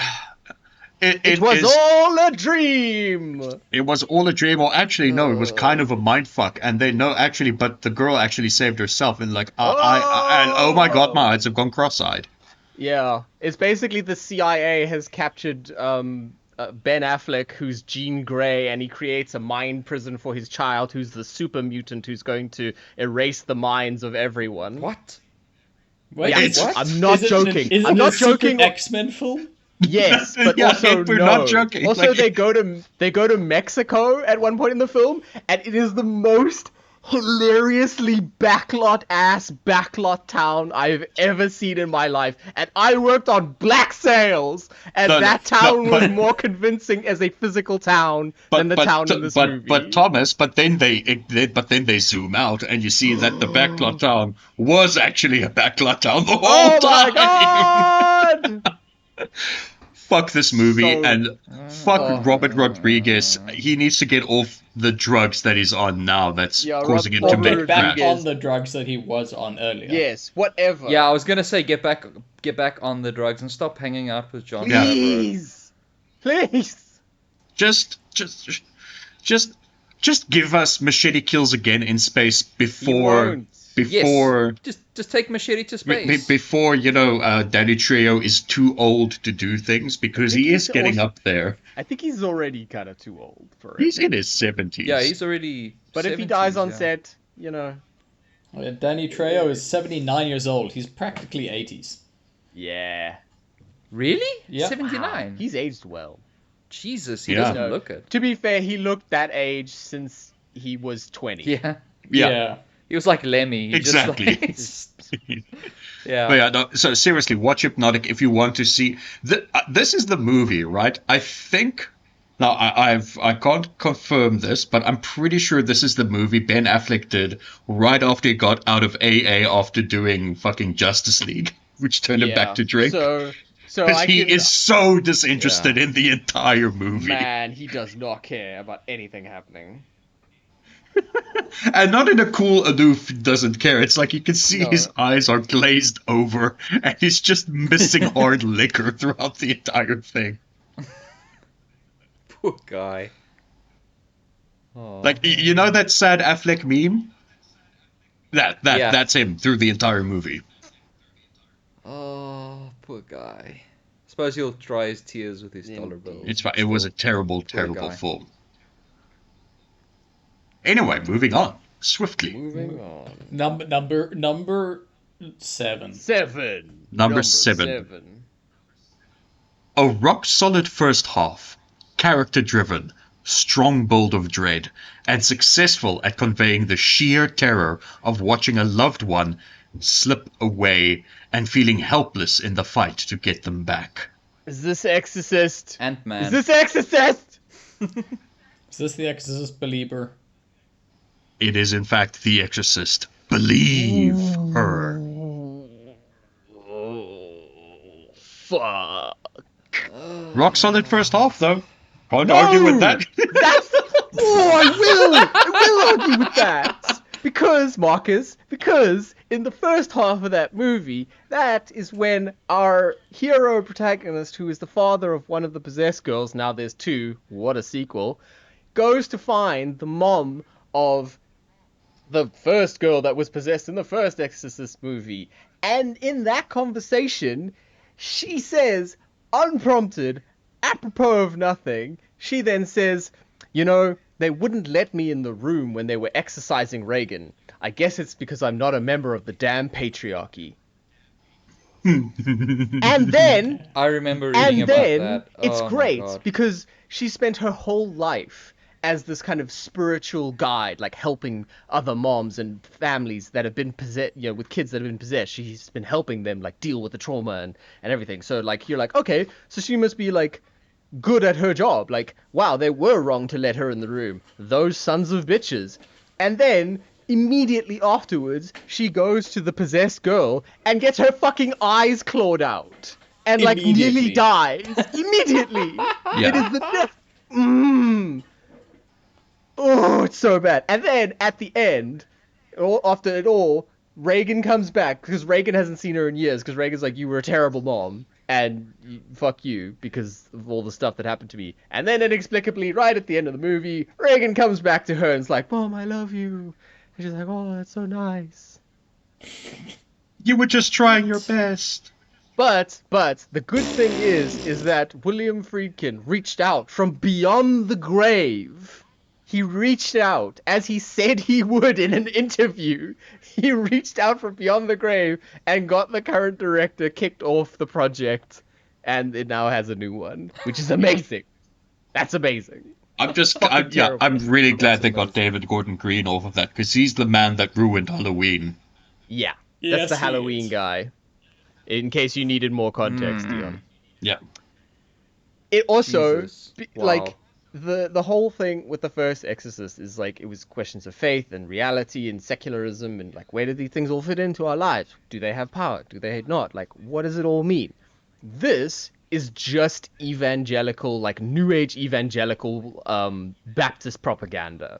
It was all a dream. it was all a dream, or actually no, it was kind of a mind fuck. And they know actually, but the girl actually saved herself, and like and oh my god, my eyes have gone cross-eyed. Yeah, it's basically the CIA has captured Ben Affleck, who's Jean Grey, and he creates a mind prison for his child, who's the super mutant who's going to erase the minds of everyone. What? Wait, Yeah, It's- what? I'm not Is it joking. Is I'm it not a secret joking. X-Men film? Yes, but Yeah, also we're no. not joking. Also, Like- they go to Mexico at one point in the film, and it is the most hilariously backlot town I've ever seen in my life. And I worked on Black Sails, and that town was more convincing as a physical town than the town in this movie. Thomas, but then they zoom out and you see that the backlot town was actually a backlot town the whole time. Oh my god! Fuck this movie So- and fuck Robert Rodriguez. He needs to get off the drugs that he's on now. That's Yeah, causing him Or to Robert make back Rodriguez. on the drugs that he was on earlier. Yes, whatever. Yeah, I was gonna say get back on the drugs and stop hanging out with John Favreau. Please! Please! Just give us Machete Kills again in space before Just take Machete to space. before Danny Trejo is too old to do things, because he is getting up there. I think he's already kind of too old for it. He's in his 70s. Yeah, he's already. But if he 70s, dies on yeah. set, Danny Trejo is 79 years old. He's practically 80s. yeah. Really? Yeah. 79. He's aged well. Jesus, he Yeah. doesn't look it. To be fair, he looked that age since he was 20. Yeah. Yeah. He was like Lemmy. He Exactly. Just like, yeah. But yeah, no, so seriously, watch Hypnotic if you want to see. This is the movie, right? I think. Now, I can't confirm this, but I'm pretty sure this is the movie Ben Affleck did right after he got out of AA after doing fucking Justice League, which turned him back to drink. So Because I he can, is so disinterested in the entire movie. Man, he does not care about anything happening. And not in a cool, aloof, doesn't care. It's like you can see No. his eyes are glazed over, and he's just missing hard liquor throughout the entire thing. Poor guy. Oh. Like, you know that sad Affleck meme? Yeah. That's him through the entire movie. Oh, poor guy. Suppose he'll dry his tears with his dollar bill. It was a terrible, terrible guy. film. Anyway, moving on swiftly. Moving on. Number 7. Number seven. A rock-solid first half, character-driven, strong build of dread, and successful at conveying the sheer terror of watching a loved one slip away and feeling helpless in the fight to get them back. Is this Exorcist? Ant-Man. Is this Exorcist? Is this the Exorcist Belieber? It is, in fact, The Exorcist. Believe her. Fuck. Rock-solid first half, though. Can't argue with that. That's I will argue with that. Because, Marcus, in the first half of that movie, that is when our hero protagonist, who is the father of one of the possessed girls, now there's two, what a sequel, goes to find the mom of the first girl that was possessed in the first Exorcist movie. And in that conversation, she says, unprompted, apropos of nothing, she then says, they wouldn't let me in the room when they were exorcising Reagan. I guess it's because I'm not a member of the damn patriarchy. And then, I remember reading about that. it's Oh my great God. because she spent her whole life as this kind of spiritual guide, like helping other moms and families that have been possessed, with kids that have been possessed. She's been helping them like deal with the trauma and everything. So like, you're like, okay, so she must be like good at her job. Like, wow, they were wrong to let her in the room. Those sons of bitches. And then immediately afterwards, she goes to the possessed girl and gets her fucking eyes clawed out. And like nearly Immediately. dies. Immediately. It is the death. Oh, it's so bad. And then at the end, after it all, Reagan comes back because Reagan hasn't seen her in years. Because Reagan's like, you were a terrible mom, and fuck you because of all the stuff that happened to me. And then inexplicably, right at the end of the movie, Reagan comes back to her and is like, Mom, I love you. And she's like, oh, that's so nice. You were just trying your best. But the good thing is that William Friedkin reached out from beyond the grave. He reached out, as he said he would in an interview. He reached out from beyond the grave and got the current director kicked off the project. And it now has a new one, which is amazing. That's amazing. Fucking terrible. I'm really glad they got amazing. David Gordon Green off of that because he's the man that ruined Halloween. Yeah, Yes, that's the he Halloween is. guy. In case you needed more context, Dion. Yeah. It also Jesus. Wow. like the whole thing with the first Exorcist is like it was questions of faith and reality and secularism and like where do these things all fit into our lives? Do they have power? Do they not? Like what does it all mean? This is just evangelical, like New Age evangelical Baptist propaganda.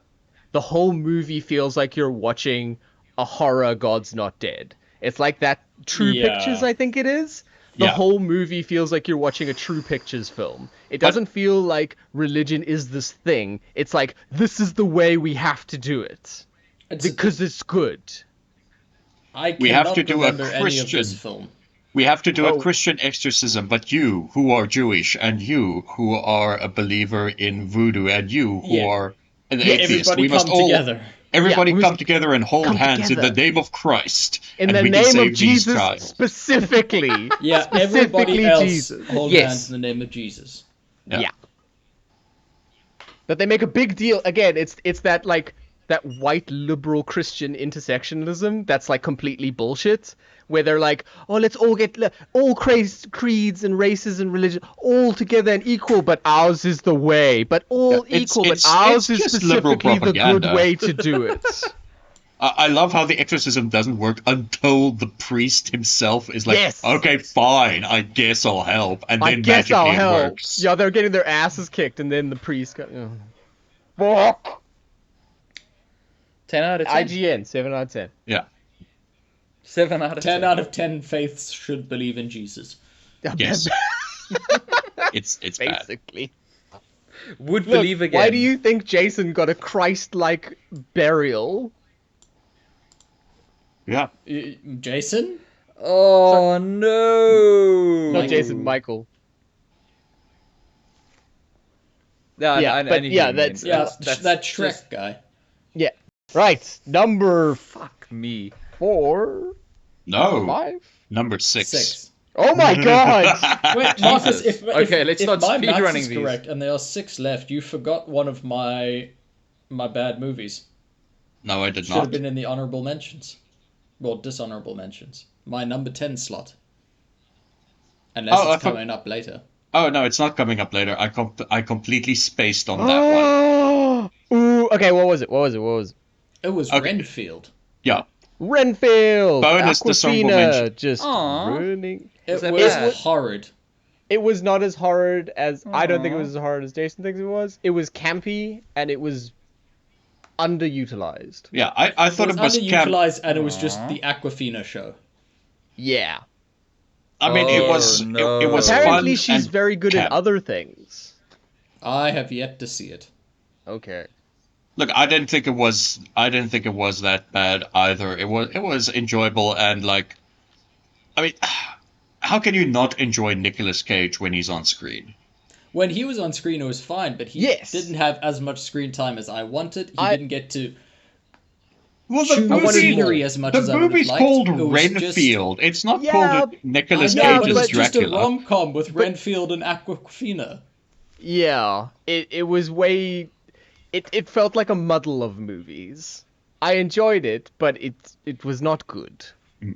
The whole movie feels like you're watching a horror God's Not Dead. It's like that True Yeah. Pictures, I think it is. The Yeah. whole movie feels like you're watching a True Pictures film. It But- doesn't feel like religion is this thing. It's like, this is the way we have to do it. It's- Because it's good. I We have cannot to do a remember any of this Christian- film. We have to do Oh. a Christian exorcism, but you, who are Jewish, and you, who are a believer in voodoo, and you, who Yeah. are an Yeah, atheist, Everybody we come must all together. everybody Yeah, we come must together and hold come hands in together. the name of Christ, In and the we can name save of these Jesus, child. specifically. Yeah, Specifically everybody else Jesus. hold Yes. hands in the name of Jesus. Yeah. But they make a big deal again. It's that like that white liberal Christian intersectionalism that's like completely bullshit. Where they're like, oh, let's all get all creeds and races and religion all together and equal, but ours is the way. But all Yeah, it's- equal, it's- but ours it's is just liberal specifically the good propaganda. way to do it. I love how the exorcism doesn't work until the priest himself is like, Yes. okay, fine, I guess I'll help, and I then guess magically I'll it help. works. Yeah, they're getting their asses kicked, and then the priest got. Fuck. 10 out of 10. IGN 7 out of 10. Yeah. 7 out of 10. 10 out of 10 faiths should believe in Jesus. Yes. It's bad. Basically. Would Look, believe again. why do you think Jason got a Christ-like burial? Yeah. Jason? Oh, no. Not Like- Jason, Michael. Yeah, Yeah, I but knew yeah, you mean. that's- Yeah, That's that Shrek just- guy. Yeah. Right. Number Fuck me. 4, No. 5. Number 6. 6. Oh my god! Wait, Marcus, if, Okay, let's if start my maths speedrunning is these. correct and there are 6 left, you forgot one of my bad movies. No, I did Should have not. been in the honorable mentions. Well, dishonorable mentions. My number 10 slot. Unless Oh, I it's thought- coming up later. Oh, no, it's not coming up later. I completely spaced on that one. Ooh, okay, what was it? It was Okay. Renfield. Yeah. Renfield! Bonus dishonorable Aquafina, mention. just Aw. ruining... It that was bad? horrid. It was not as hard as... I don't think it Aw. was as hard as Jason thinks it was. It was campy, and it was underutilized. Yeah, I thought It it was was camp. underutilized and it was just Aw. the Aquafina show. Yeah. I mean, it Oh, was no. it was Apparently fun she's and very good in camp. other things. I have yet to see it. Okay. Look, I didn't think it was that bad either. It was enjoyable and like, I mean, how can you not enjoy Nicolas Cage when he's on screen? When he was on screen, it was fine, but he Yes. didn't have as much screen time as I wanted. He I- didn't get to Well, chew I wanted scenery more. as much the as I would have movie's liked. called It was just- Renfield. It's not Yeah, called Nicolas I know, Yeah, but Cage it was as just a Dracula. rom-com with Renfield and Aquafina. Yeah. It was way... It felt like a muddle of movies. I enjoyed it, but it was not good. Mm.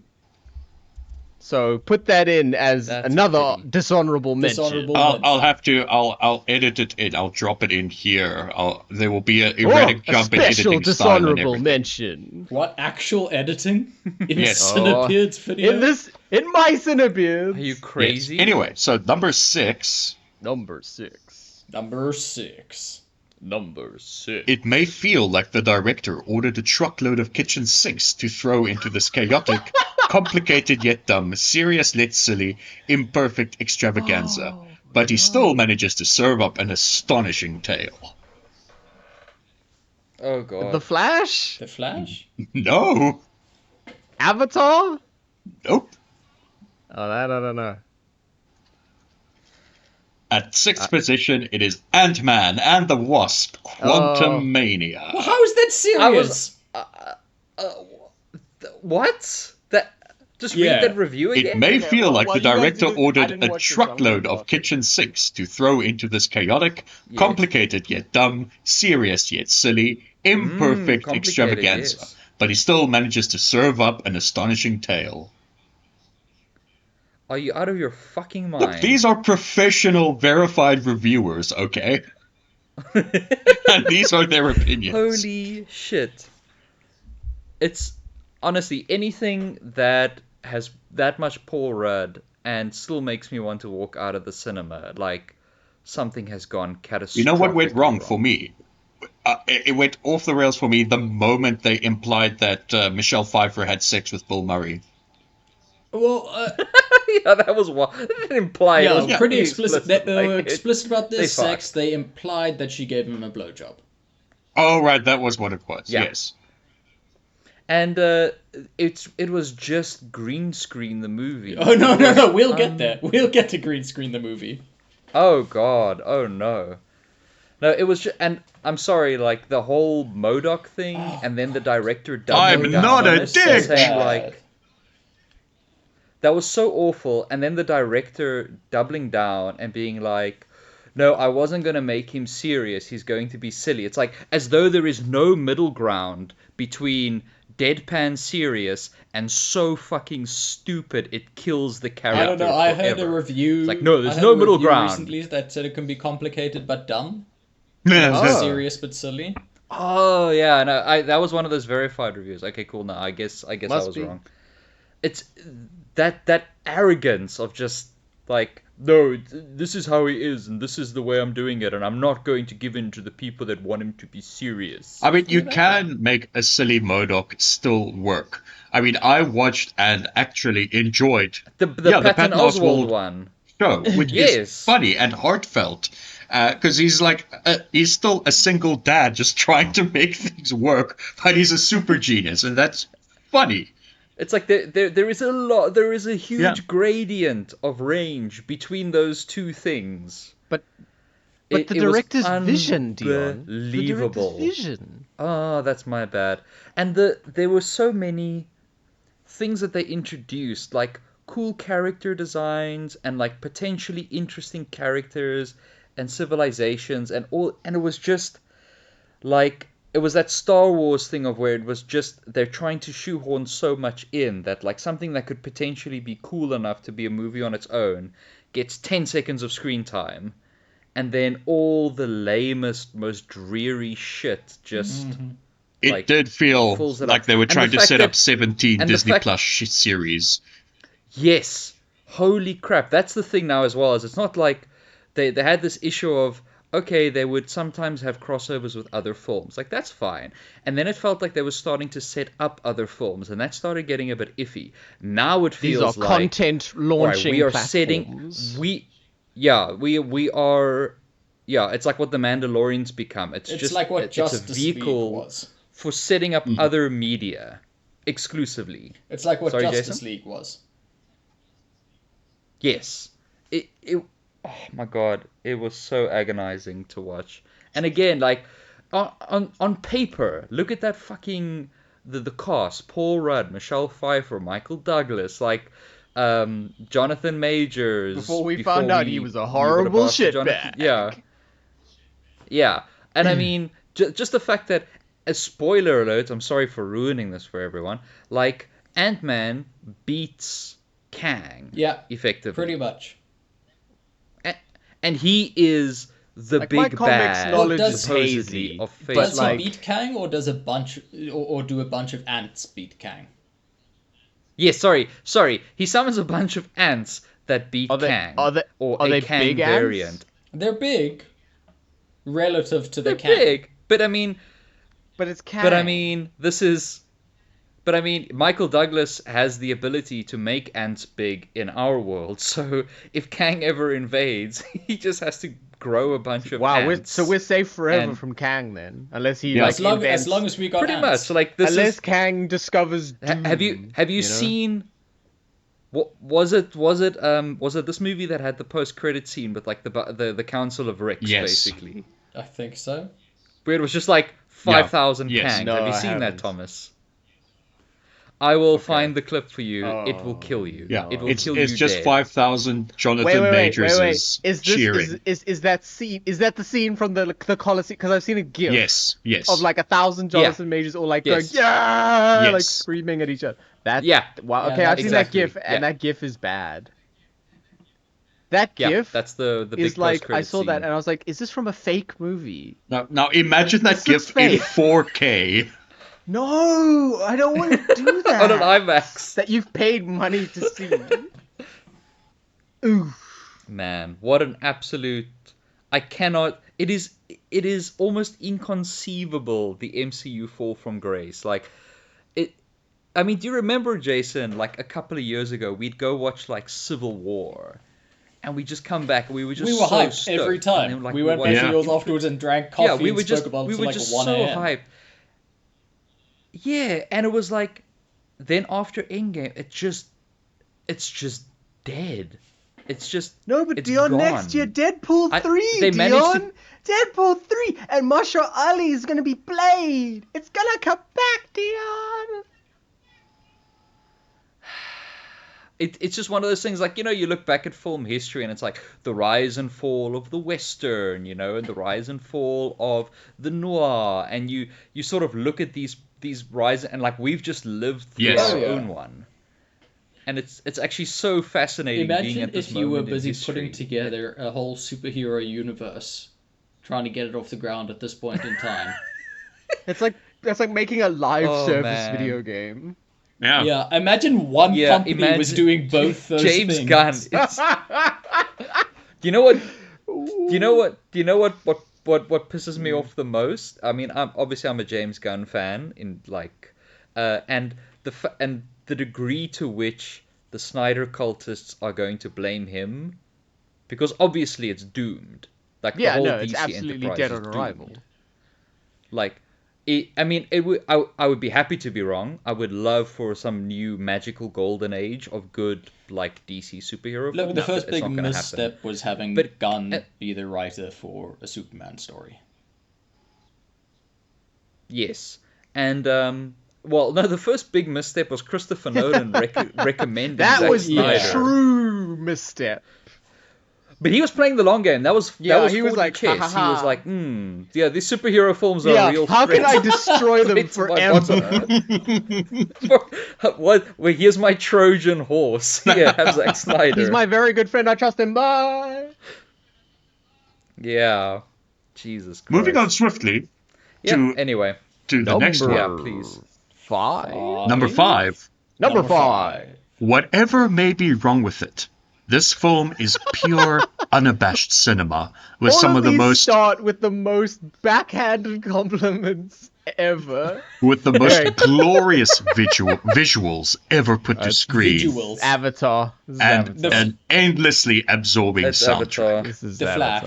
So put that in as That's another pity. dishonorable mention. Dishonorable I'll have to. I'll edit it in. I'll drop it in here. There will be a Oh, erratic a jump in special editing style and dishonorable everything. mention. What, actual editing? In Yes. CineBeards video? In my CineBeards. Are you Yes. crazy? Anyway, so number 6. Number 6. Number 6. Number 6. It may feel like the director ordered a truckload of kitchen sinks to throw into this chaotic, complicated yet dumb, serious yet silly, imperfect extravaganza, but he still manages to serve up an astonishing tale. Oh, God. The Flash? The Flash? No, Avatar? nope. Oh, that I don't know. At 6th position, it is Ant-Man and the Wasp: Quantum Mania. Well, how is that serious? What? That Just Yeah. read that review It again. may Okay, feel well- like well, the you guys director didn't- I ordered didn't a watch this, so I'm gonna truckload talk. of kitchen sinks to throw into this chaotic, Yes. complicated yet dumb, serious yet silly, imperfect complicated, extravaganza. yes. But he still manages to serve up an astonishing tale. Are you out of your fucking mind? Look, these are professional, verified reviewers, okay? And these are their opinions. Holy shit. It's honestly anything that has that much Paul Rudd and still makes me want to walk out of the cinema. Like, something has gone catastrophically You know what went wrong for me? It went off the rails for me the moment they implied that Michelle Pfeiffer had sex with Bill Murray. Well, Yeah, that was what. It didn't imply it. It was yeah, pretty explicit. They were like, explicit about their they sex. fucked. They implied that she gave him a blowjob. Oh, right, that was what it was, Yeah. yes. And it was just green screen the movie. Oh no, no, no! We'll get Um, there. We'll get to green screen the movie. Oh god, oh no. No, it was just, and I'm sorry, like the whole MODOK thing, and then the director doubling I'm down not on a it, dick! saying like that was so awful, and then the director doubling down and being like, no, I wasn't gonna make him serious, he's going to be silly. It's like as though there is no middle ground between deadpan serious and so fucking stupid it kills the character. I don't know. I heard a forever. review. It's like, no, there's I heard no a middle review ground. recently that said it can be complicated but dumb, Oh. serious but silly. Oh yeah, no, that was one of those verified reviews. Okay, cool. No, I guess I Must was be. wrong. It's that arrogance of just like, no, this is how he is, and this is the way I'm doing it, and I'm not going to give in to the people that want him to be serious. I mean, you can make a silly MODOK still work. I mean, I watched and actually enjoyed The Patton Oswalt one. show, which Yes. is funny and heartfelt. Because he's like, he's still a single dad just trying to make things work, but he's a super genius, and that's funny. It's like there is a huge Yeah. gradient of range between those two things. But It- the it was director's vision, Dion. The unbelievable. director's vision. Oh, that's my bad. And there were so many things that they introduced, like cool character designs and like potentially interesting characters and civilizations and all, and it was just like it was that Star Wars thing of where it was just they're trying to shoehorn so much in that like something that could potentially be cool enough to be a movie on its own gets 10 seconds of screen time, and then all the lamest, most dreary shit just It like, did feel pulls it like up. they were And the trying to fact set that- up 17 and the Disney fact- Plus series. Yes. Holy crap. That's the thing now as well, is it's not like they had this issue of, okay, they would sometimes have crossovers with other films. Like, that's fine. And then it felt like they were starting to set up other films, and that started getting a bit iffy. Now it These feels are like, content all right, launching we are platforms. we are, it's like what the Mandalorians become. It's It's just like what it's a Justice League vehicle was. for setting up other media exclusively. It's like what Sorry, Justice Jason? League was. Yes. It oh my god, it was so agonizing to watch. And again, like on paper, look at that fucking the cast: Paul Rudd, Michelle Pfeiffer, Michael Douglas, like Jonathan Majors. Before we found out he was a knew what horrible bastard Jonathan- shitbag. Yeah. Yeah. And I mean, just the fact that, a spoiler alert, I'm sorry for ruining this for everyone, like Ant-Man beats Kang. Yeah, Effectively. pretty much. And he is the Like, my big comics bad, knowledge is supposedly, hazy, of Phase but, Does like- he beat Kang, or does a bunch, or do a bunch of ants beat Kang? Yes, sorry. He summons a bunch of ants that beat Are they- Kang. are they- or are a they Kang big ants? variant. They're big, relative to the They're Kang. big, but I mean, But it's Kang. But I mean, Michael Douglas has the ability to make ants big in our world. So if Kang ever invades, he just has to grow a bunch of Wow, ants. so we're safe forever And- from Kang then, unless he Yeah. like As long invents, as we got pretty ants. much like this unless is. Kang discovers Doom. Have you know? seen? What was it? Was it this movie that had the post-credit scene with like the Council of Ricks, Yes. basically, I think so. where it was just like 5,000 Yes. Kangs. No, Have you I seen that, haven't. Thomas? I will find the clip for you. It will Oh, kill you. Yeah, It will it's kill you just dead. 5,000 Jonathan wait. Majors Is this cheering. is that scene? Is that the scene from the Colosseum? Because I've seen a GIF. Yes, yes. Of like 1,000 Yeah. Jonathan Majors all like Yes. going yeah, like Yes. screaming at each other. That Yeah. Wow. Yeah, Okay, I've that's seen that exactly. GIF, and Yeah. that GIF is bad. That Yeah, GIF that's the big is like I post-credit saw that scene. and I was like, is this from a fake movie? Now imagine that This looks GIF in fake. 4K. No, I don't want to do that. On an IMAX. That you've paid money to see. Ooh. Man, what an absolute... I cannot... It is almost inconceivable, the MCU fall from grace. Like, I mean, do you remember, Jason, like a couple of years ago, we'd go watch like Civil War, and we just come back and we were just We were so hyped stoked. every And time. then, like, We went back watched to Yeah. yours afterwards and drank coffee yeah, we and were spoke just about it we till were like just 1 so a.m. hyped. Yeah, and it was like, then after Endgame, it's just dead. It's just No, but it's Dion, gone. next year Deadpool 3, they managed to- Dion. Deadpool 3, and Marshall Ali is gonna be Blade. It's gonna come back, Dion. It's just one of those things, like, you look back at film history and it's like the rise and fall of the Western, and the rise and fall of the noir, and you sort of look at these rise, and like we've just lived through Yes. our Oh, yeah. own one. And it's actually so fascinating being Imagine at this if you were moment in busy history. putting together a whole superhero universe, trying to get it off the ground at this point in time. It's like that's like making a live Oh, service man. video game. Yeah. Yeah, imagine one Yeah, company was doing both those James things. Gunn. It's, do you know what? Do you know what pisses me off the most? I mean, I'm a James Gunn fan in like, and the degree to which the Snyder cultists are going to blame him, because obviously it's doomed. Like, Yeah, the whole no, it's DC absolutely enterprise dead is on doomed. arrival. Like, I would be happy to be wrong. I would love for some new magical golden age of good, like, DC superhero Look, films, the but first it's big not gonna happen. misstep was having But- Gunn be the writer for a Superman story. Yes, and well, no, the first big misstep was Christopher Nolan recommending That Zack was the Snyder. true misstep. But he was playing the long game. That was He was 4D like, chess. ha, ha, He was ha. like, yeah, these superhero films are a Yeah, real how can I threat. destroy them It's my forever? what? Well, here's my Trojan horse. Yeah, have Zack Snyder. He's my very good friend. I trust him. Bye. Yeah. Jesus Christ. Moving on swiftly Yeah. to Anyway. the next one. Yeah, please. 5. Number 5. Number 5. Whatever may be wrong with it, this film is pure, unabashed cinema with All some of of the these most start with the most backhanded compliments ever. Right. glorious visuals ever put to screen, Visuals. Avatar. This is and Avatar. an endlessly absorbing That's soundtrack. Avatar. This is The Flash.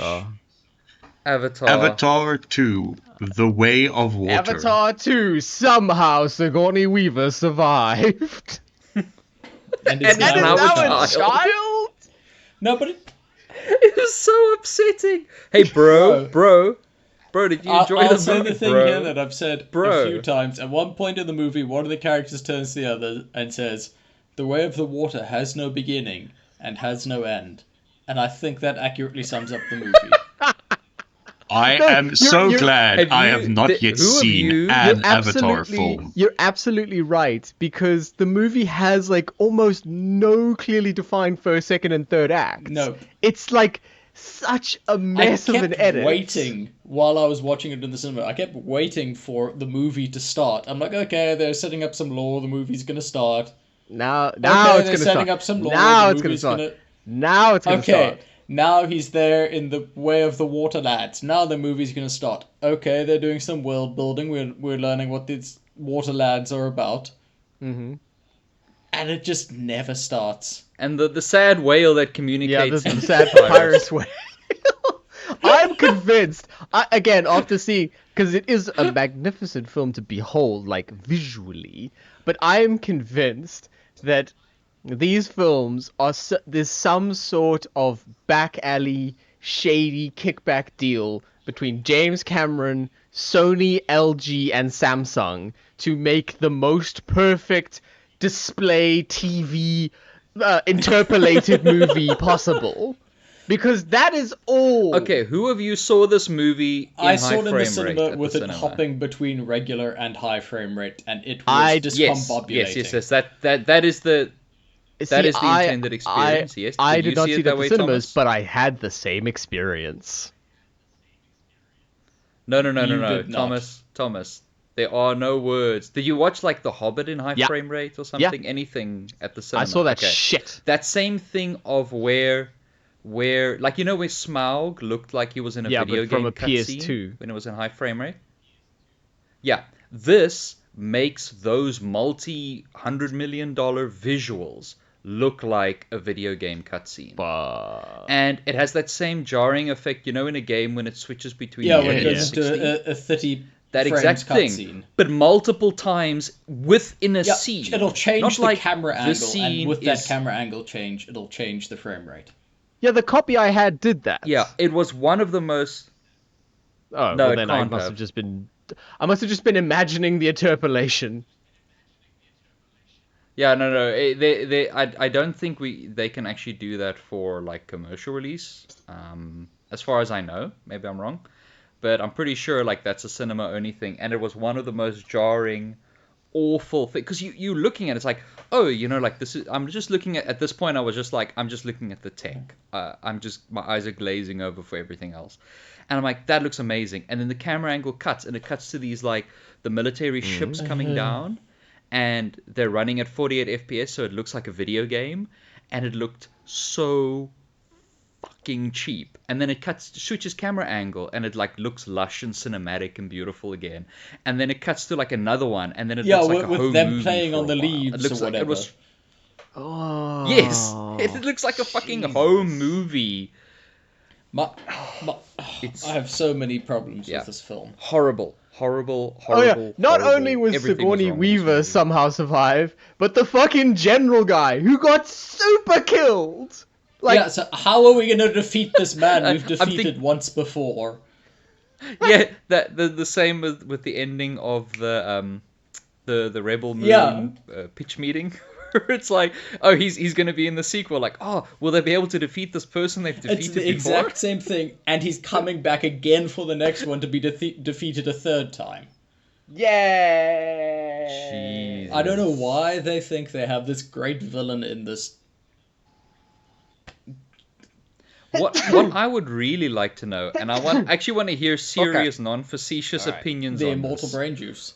Avatar. Avatar 2: The Way of Water. Avatar 2. Somehow Sigourney Weaver survived. And it's And it's now now a a child. child? No, but It was so upsetting. Hey, bro, did you enjoy I'll the say movie, the thing bro? here that I've said Bro. a few times. At one point in the movie, one of the characters turns to the other and says, "The way of the water has no beginning and has no end." And I think that accurately sums up the movie. I No, am so you're- glad Have I you- have not th- yet who of seen you- an Avatar film. You're absolutely right, because the movie has like almost no clearly defined first, second, and third acts. No. It's like such a mess I of an kept edit. waiting while I was watching it in the cinema. I kept waiting for the movie to start. I'm like, okay, they're setting up some lore. The movie's gonna start. Now Okay, it's they're gonna setting start. up some lore. Now the it's gonna movie's start. gonna. Now it's gonna Okay, start. now he's there in the way of the water lads. Now the movie's gonna start. Okay, they're doing some world building. We're learning what these water lads are about. Mm-hmm. And it just never starts. And the sad whale that Yeah, communicates. this is the sad papyrus way. I'm convinced. Again, after seeing, because it is a magnificent film to behold, like visually, but I am convinced that these films are there's some sort of back alley, shady kickback deal between James Cameron, Sony, LG, and Samsung to make the most perfect display TV interpolated movie possible, because that is all. Okay, who of you saw this movie in I high saw it in the frame rate cinema at with the it cinema? hopping between regular and high frame rate, and it I- was Yes, discombobulating. yes. That is the See, is the intended experience. Yes. I Did you did not see see it it that at the way, cinemas, Thomas? but I had the same experience. No, You did not. Thomas. There are no words. Did you watch like The Hobbit in high Yeah. frame rate or something? Anything at the cinema? I saw that Okay. shit. That same thing of where like, you know, where Smaug looked like he was in a Yeah, video but from game a cutscene PS2. when it was in high frame rate? Yeah. This makes those multi-$100 million visuals look like a video game cutscene. But And it has that same jarring effect, you know, in a game when it switches between Yeah, Yeah, when it goes 60, into a 30 that frames exact thing, cutscene. but multiple times within a Yeah, scene. it'll change Not the like camera the angle, scene and with is- that camera angle change, it'll change the frame rate. yeah, the copy I had did that. Yeah, it was one of the most. Oh, No, well it then I can't must have. have just been. I must have just been imagining the interpolation. Yeah, no. I don't think they can actually do that for like commercial release. As far as I know, maybe I'm wrong, but I'm pretty sure like that's a cinema only thing, and it was one of the most jarring, awful thing because you looking at it, it's like, oh, you know, like this is. I'm just looking at this point. I was just like, I'm just looking at the tech. My eyes are glazing over for everything else, and I'm like, that looks amazing. And then the camera angle cuts, and it cuts to these like the military ships coming down. And they're running at 48 FPS, so it looks like a video game, and it looked so fucking cheap. And then it switches camera angle, and it like looks lush and cinematic and beautiful again. And then it cuts to like another one, and then it Yeah, looks like a with home them movie playing for on a the while. leaves It looks or like whatever. it was. Oh. Yes, it looks like a fucking home movie. My, It's- I have so many problems Yeah. with this film. Horrible. Oh yeah, not horrible. only was Everything was Sigourney wrong with this Weaver movie. somehow survive, but the fucking general guy who got super killed. Like, Yeah, so how are we going to defeat this man we've I'm defeated once before? Yeah, that the same with the ending of the Rebel Moon Yeah. pitch meeting. It's like, oh, he's going to be in the sequel. Like, oh, will they be able to defeat this person they've defeated It's the before? exact same thing, and he's coming back again for the next one to be defeated a third time. yeah. Jeez. I don't know why they think they have this great villain in this. What I would really like to know, and I actually want to hear serious, non-facetious Alright. opinions The on immortal this. brain juice.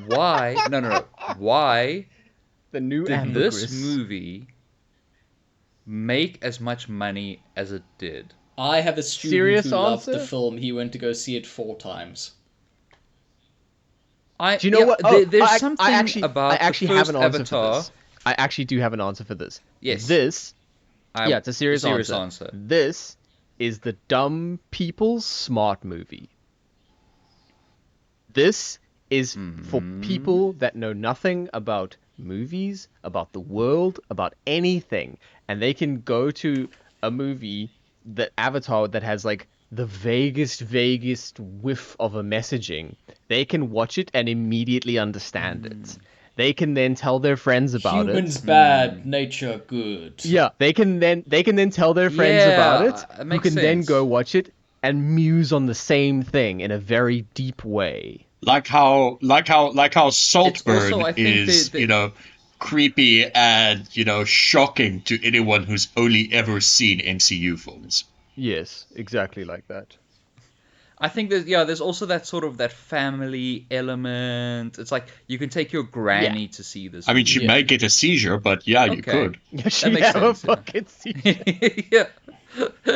Why? No. Why The new did ambergris. this movie make as much money as it did? I have a student Serious who loved the answer? film. He went to go see it 4 times. Do you know what? There's something about I actually the have first an answer Avatar. for this. I actually do have an answer for this. Yes. This, yeah, it's a serious serious answer. answer. This is the dumb people's smart movie. This is for people that know nothing about movies, about the world, about anything, and they can go to a movie, that Avatar, that has like the vaguest whiff of a messaging. They can watch it and immediately understand it. They can then tell their friends about Humans it. bad, nature good. Yeah, they can then tell their friends about Yeah, it, it who makes can then sense. go watch it and muse on the same thing in a very deep way. Like how Saltburn also, I think is, they- creepy and, shocking to anyone who's only ever seen MCU films. Yes, exactly like that. I think there's also that sort of that family element. It's like you can take your granny to see this. I mean, she movie. may get a seizure, but yeah, you Okay. could. She makes have a sense, yeah. fucking seizure. Yeah.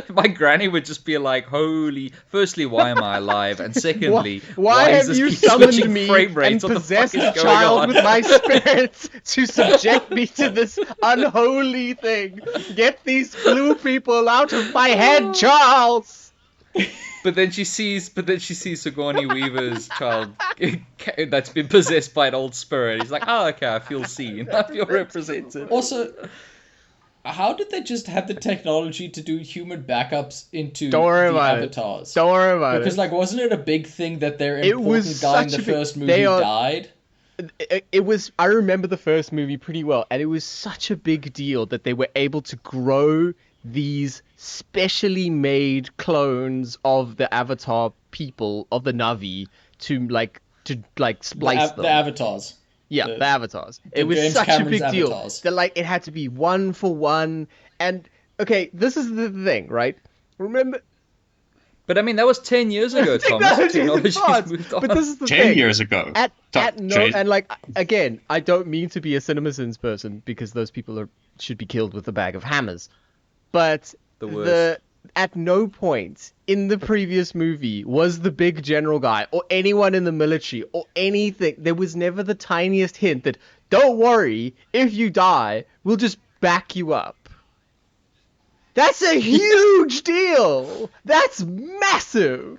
My granny would just be like, "Holy! Firstly, why am I alive? And secondly, Why is have this you keep summoned switching me frame rates? and What the fuck possessed is a going child on?" with my spirits to subject me to this unholy thing? Get these blue people out of my head, Charles! But then she sees Sigourney Weaver's child that's been possessed by an old spirit. He's like, "Oh, okay, I feel seen. I feel represented." Also, how did they just have the technology to do human backups into Don't worry the about it. avatars? Don't worry about Because, it. wasn't it a big thing that their It was important guy in such the a big- first movie they are- died? it was. I remember the first movie pretty well, and it was such a big deal that they were able to grow these specially made clones of the Avatar people of the Na'vi to splice them. The avatars. Yeah, The- the avatars. the It was James such Cameron's a big deal avatars. that like it had to be one for one. And okay, this is the thing, right? Remember, But I mean, that was 10 years ago, Thomas. technology Technology's advanced, moved on. but this is the 10 thing. years ago. At no, Jay- and like again, I don't mean to be a CinemaSins person because those people should be killed with a bag of hammers. But The worst. at no point in the previous movie was the big general guy or anyone in the military or anything. There was never the tiniest hint that don't worry, if you die, we'll just back you up. That's a huge deal. That's massive.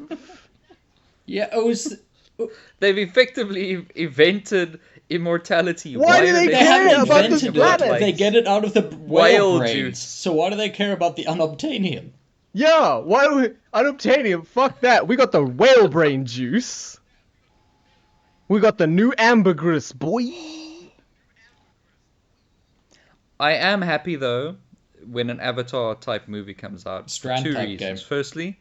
Yeah, it was. They've effectively invented immortality. Why do are they They care haven't about this invented planet? it. They get it out of the whale Whale brains. juice. So why do they care about the unobtainium? Yeah, why do we unobtainium? Fuck that. We got the whale brain juice. We got the new ambergris, boy. I am happy though when an Avatar type movie comes out Strand for two type reasons. game. Firstly,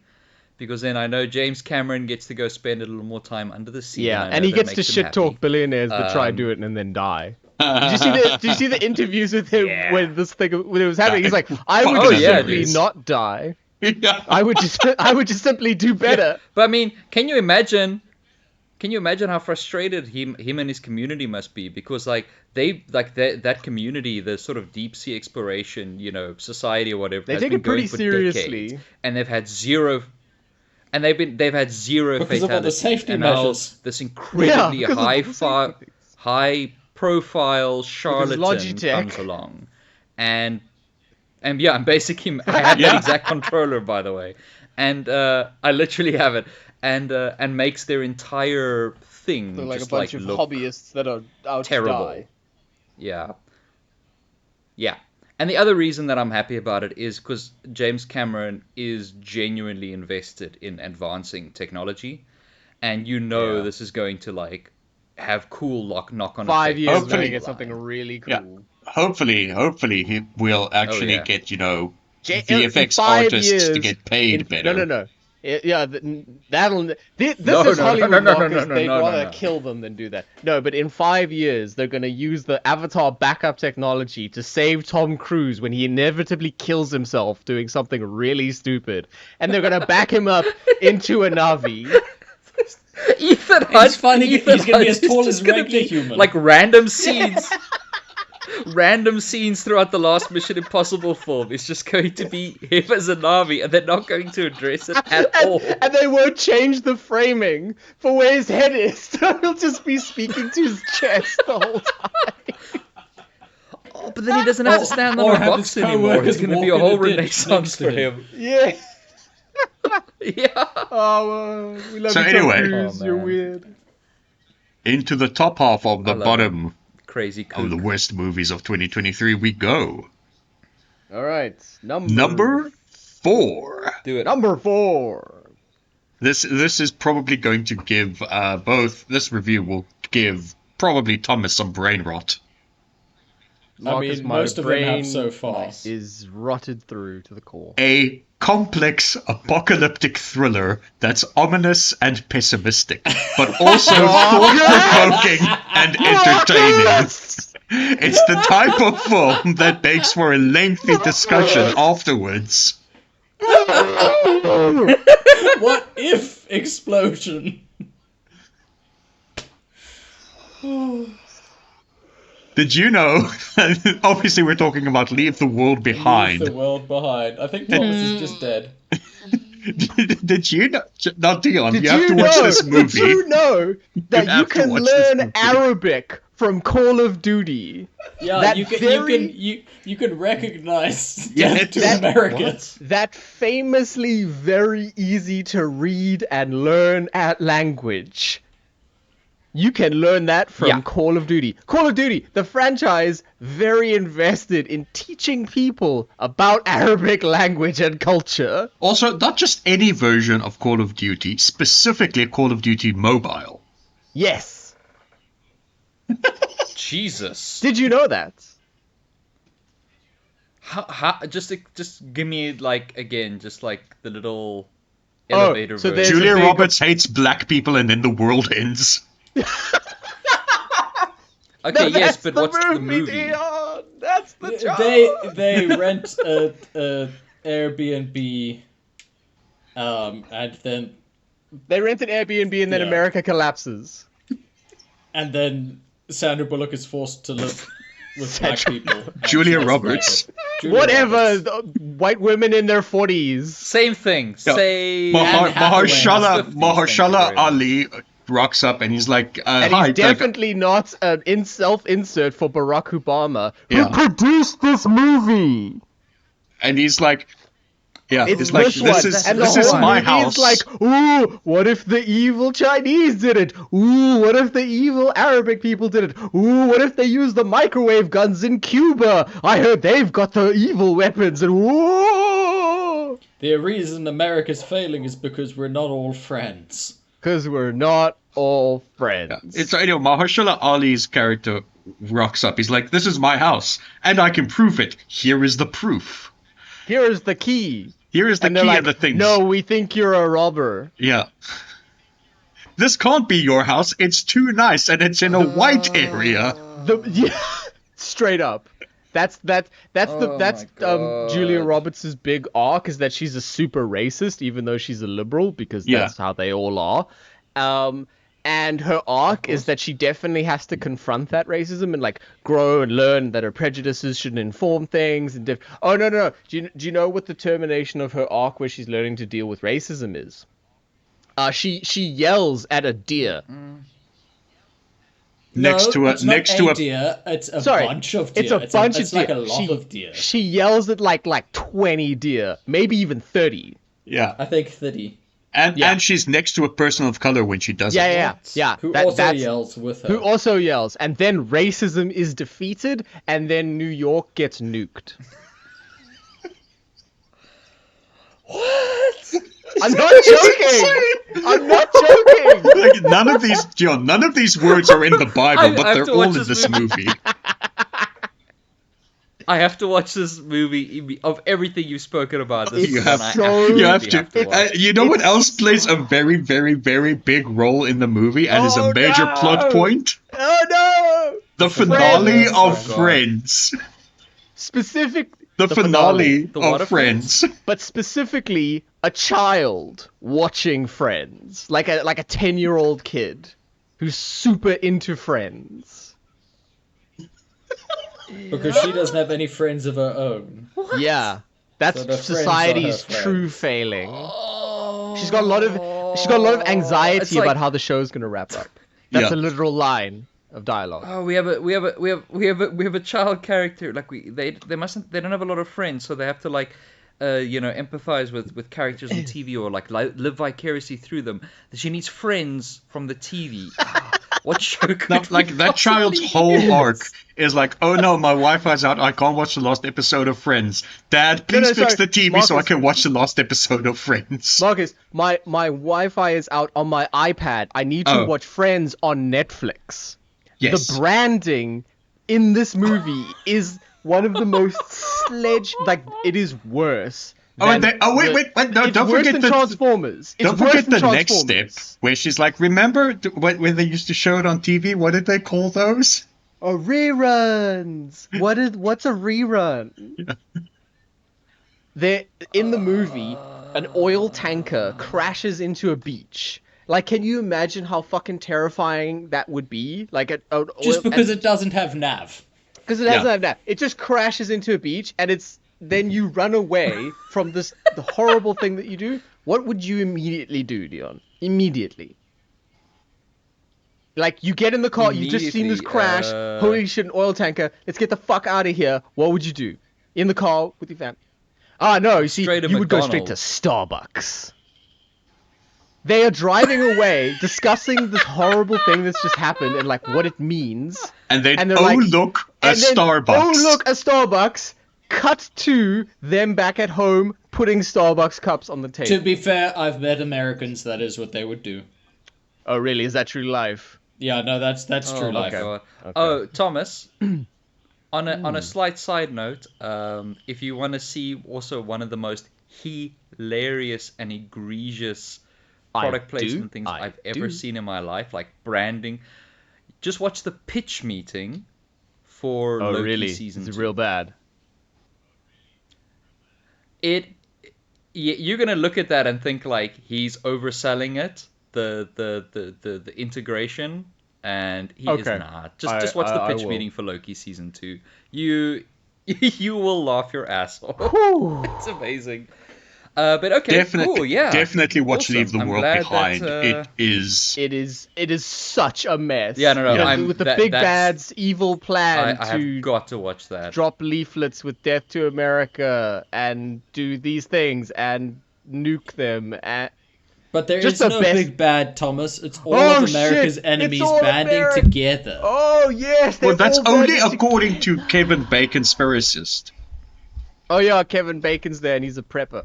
because then I know James Cameron gets to go spend a little more time under the sea. Yeah, I know and he that gets to makes him shit talk happy. billionaires that try to do it and then die. Did you see the interviews with him Yeah. when it was happening? He's like, I would Oh, just yeah, simply dude. not die. Yeah. I would just simply do better. But I mean, can you imagine how frustrated him and his community must be? Because like that community, the sort of deep sea exploration, society or whatever, They has take been it pretty going for seriously. decades, and they've had zero Because of all the fatalities, safety and now measures. this incredibly because of all the safety things. high profile charlatan Logitech. comes along, and yeah, I'm basically I have Yeah. that exact controller, by the way, and I literally have it, and makes their entire thing They're like just a bunch like of look hobbyists that are out terrible. to die. Yeah. And the other reason that I'm happy about it is because James Cameron is genuinely invested in advancing technology, and Yeah. this is going to like have cool knock-on 5 effects years, we're Hopefully- gonna get something really cool. Yeah. Hopefully he will actually yeah. get, In VFX 5 artists years, to get paid better. No. Yeah, that'll. This No, is no, Hollywood no, Marcus. no, They'd no, rather no. kill them than do that. No, but in 5 years, they're gonna use the Avatar backup technology to save Tom Cruise when he inevitably kills himself doing something really stupid, and they're gonna back him up into a Na'vi. Ethan It's Hunt. funny, he's Ethan gonna be Hunt as is tall just as gonna regular be, human. Like random scenes. Random scenes throughout the last Mission Impossible film is just going to be him as a Na'vi, and they're not going to address it at all. And they won't change the framing for where his head is. He'll just be speaking to his chest the whole time. Oh, but then he doesn't have to stand on or a have box his anymore. co-workers It's going to walk be a in whole a ditch renaissance next to for him. him. Yeah. Yeah. Oh, we love So you, Tom anyway. Cruise. Oh, You're man. weird. Into the top half of the I love bottom Crazy of the kook. worst movies of 2023 we go. All right, Number 4. Do it. number 4. This is probably going to give this review will give probably Thomas some brain rot. Marcus, my most of them have brain so far. is rotted through to the core. A complex apocalyptic thriller that's ominous and pessimistic, but also thought-provoking and entertaining. It's the type of film that makes for a lengthy discussion afterwards. What if explosion? Did you know? Obviously, we're talking about Leave the World Behind. Leave the world behind. I think Thomas is just dead. Did you know? Not Dion. Did You have to watch this movie. Did you know that you have to can watch this learn movie. Arabic from Call of Duty? Yeah, That you can very- you can recognize Yeah, death to that- Americans. That famously very easy to read and learn at language. You can learn that from Yeah. Call of Duty. Call of Duty, the franchise, very invested in teaching people about Arabic language and culture. Also, not just any version of Call of Duty, specifically Call of Duty Mobile. Yes. Jesus. Did you know that? Just give me like again, just like the little Oh, elevator so version. there's a Julia big- Roberts hates black people, and then the world ends. Okay, No, yes, that's but the what's the movie, movie? Dion! That's the joke! They rent a Airbnb, and then They rent an Airbnb and then Yeah. America collapses. Sandra Bullock is forced to live with black people. and Julia she doesn't Roberts. like it. Julia Whatever, Roberts. the white women in their 40s. Same thing. Yeah. Same. Anne Hathaway has Mahershala 50s, Mahershala thank you very Ali rocks up and he's like, And "Hi, he's definitely not an self-insert for Barack Obama, Yeah. who produced this movie. and he's like, yeah, It's he's like, this this one, is and this the is whole my movie house. is like, ooh, what if the evil Chinese did it? Ooh, what if the evil Arabic people did it? Ooh, what if they used the microwave guns in Cuba? I heard they've got the evil weapons, and ooh, The reason America's failing is because we're not all friends. because we're not all friends. It's Mahershala Ali's character rocks up. He's like, this is my house, and I can prove it. Here is the proof. Here is the key. Here is the And they're key like, of the things. no, we think you're a robber. Yeah. This can't be your house. It's too nice, and it's in a white area. Yeah, straight up. That's Oh my God. Julia Roberts' big arc, is that she's a super racist, even though she's a liberal, because Yeah. that's how they all are. And her arc is that she definitely has to confront that racism and like grow and learn that her prejudices shouldn't inform things. And oh no. Do you know what the termination of her arc where she's learning to deal with racism is? She yells at a deer. Next to a it's not a deer. It's a Sorry, bunch of deer. it's a bunch of it's like deer. a lot of deer. She yells at like 20 deer, maybe even 30. Yeah. I think 30. And she's next to a person of color when she does it. Yeah. Who That- also that's- yells with her. Who also yells, and then racism is defeated, and then New York gets nuked. What? I'm not joking. I'm not joking. Like, none of these words are in the Bible, I but have they're to all watch in this this movie. I have to watch this movie. Of everything you've spoken about, this It's is one I so- absolutely You have to. watch. You know what It's else plays a very, very, very big role in the movie and is Oh, a major no! plot point? Oh no! The finale Friends. of Oh, God. Friends. The finale The what of of Friends. but specifically a child watching Friends, like a 10-year-old kid who's super into Friends. Because she doesn't have any friends of her own. Yeah, that's So the friends are her society's friends. true failing. Oh, She's got a lot of anxiety It's like- about how the show's gonna wrap up. That's Yeah. a literal line of dialogue. Oh, we have a child character. Like they don't have a lot of friends, so they have to like, empathize with characters on TV or like live vicariously through them. She needs friends from the TV. What show could No, we like that child's possibly whole use? arc is like, oh no, my Wi-Fi's out. I can't watch the last episode of Friends. Dad, please no, fix sorry, the TV so I Marcus. can watch the last episode of Friends. Marcus, my Wi-Fi is out on my iPad. I need to Oh. watch Friends on Netflix. Yes. The branding in this movie is one of the most it is worse. Oh, and than wait, no, it's don't worse forget than the Transformers. It's don't worse forget than the next step Transformers. where she's like, remember when they used to show it on TV? What did they call those? Oh, reruns. What's a rerun? In the movie, an oil tanker crashes into a beach. Like, can you imagine how fucking terrifying that would be? Like, Just because it doesn't have nav. because it doesn't Yeah. have that. It just crashes into a beach, and then you run away from the horrible thing that you do. What would you immediately do, Dion? Immediately. Like, you get in the car, you've just seen this Immediately, crash. Holy shit, an oil tanker. Let's get the fuck out of here. What would you do? In the car with your family? Ah, no, you see, Straight to you would go straight to McDonald's. Starbucks. They are driving away, discussing this horrible thing that's just happened and, like, what it means. And then, And they're oh like- look, a And then, Starbucks. oh, look, a Starbucks. Cut to them back at home putting Starbucks cups on the table. To be fair, I've met Americans that is what they would do. Oh, really? Is that true life? Yeah, no, that's true Oh my life. god. Okay. Oh, Thomas. On a slight side note, if you want to see also one of the most hilarious and egregious product placement things I've ever seen in my life, like branding, just watch the pitch meeting for Oh, Loki really? season Is it 2. real bad? You're gonna look at that and think like he's overselling it, the integration, and he is Okay. not. Just watch the I pitch will. meeting for Loki season 2. You you will laugh your ass off. Whew. It's amazing. But okay, cool, yeah. Definitely watch Awesome. Leave the I'm World glad Behind. that, It is. It is such a mess. Yeah, no, Because with the big bad's evil plan I to have got to watch that. drop leaflets with Death to America and do these things and nuke them. And But there Just is the no best- big bad, Thomas. It's all Oh, of America's shit! enemies It's all banding Ameri- together. Oh yes, Well, they're that's all only banded according to Kevin Bacon's conspiracist. Oh yeah, Kevin Bacon's there and he's a prepper.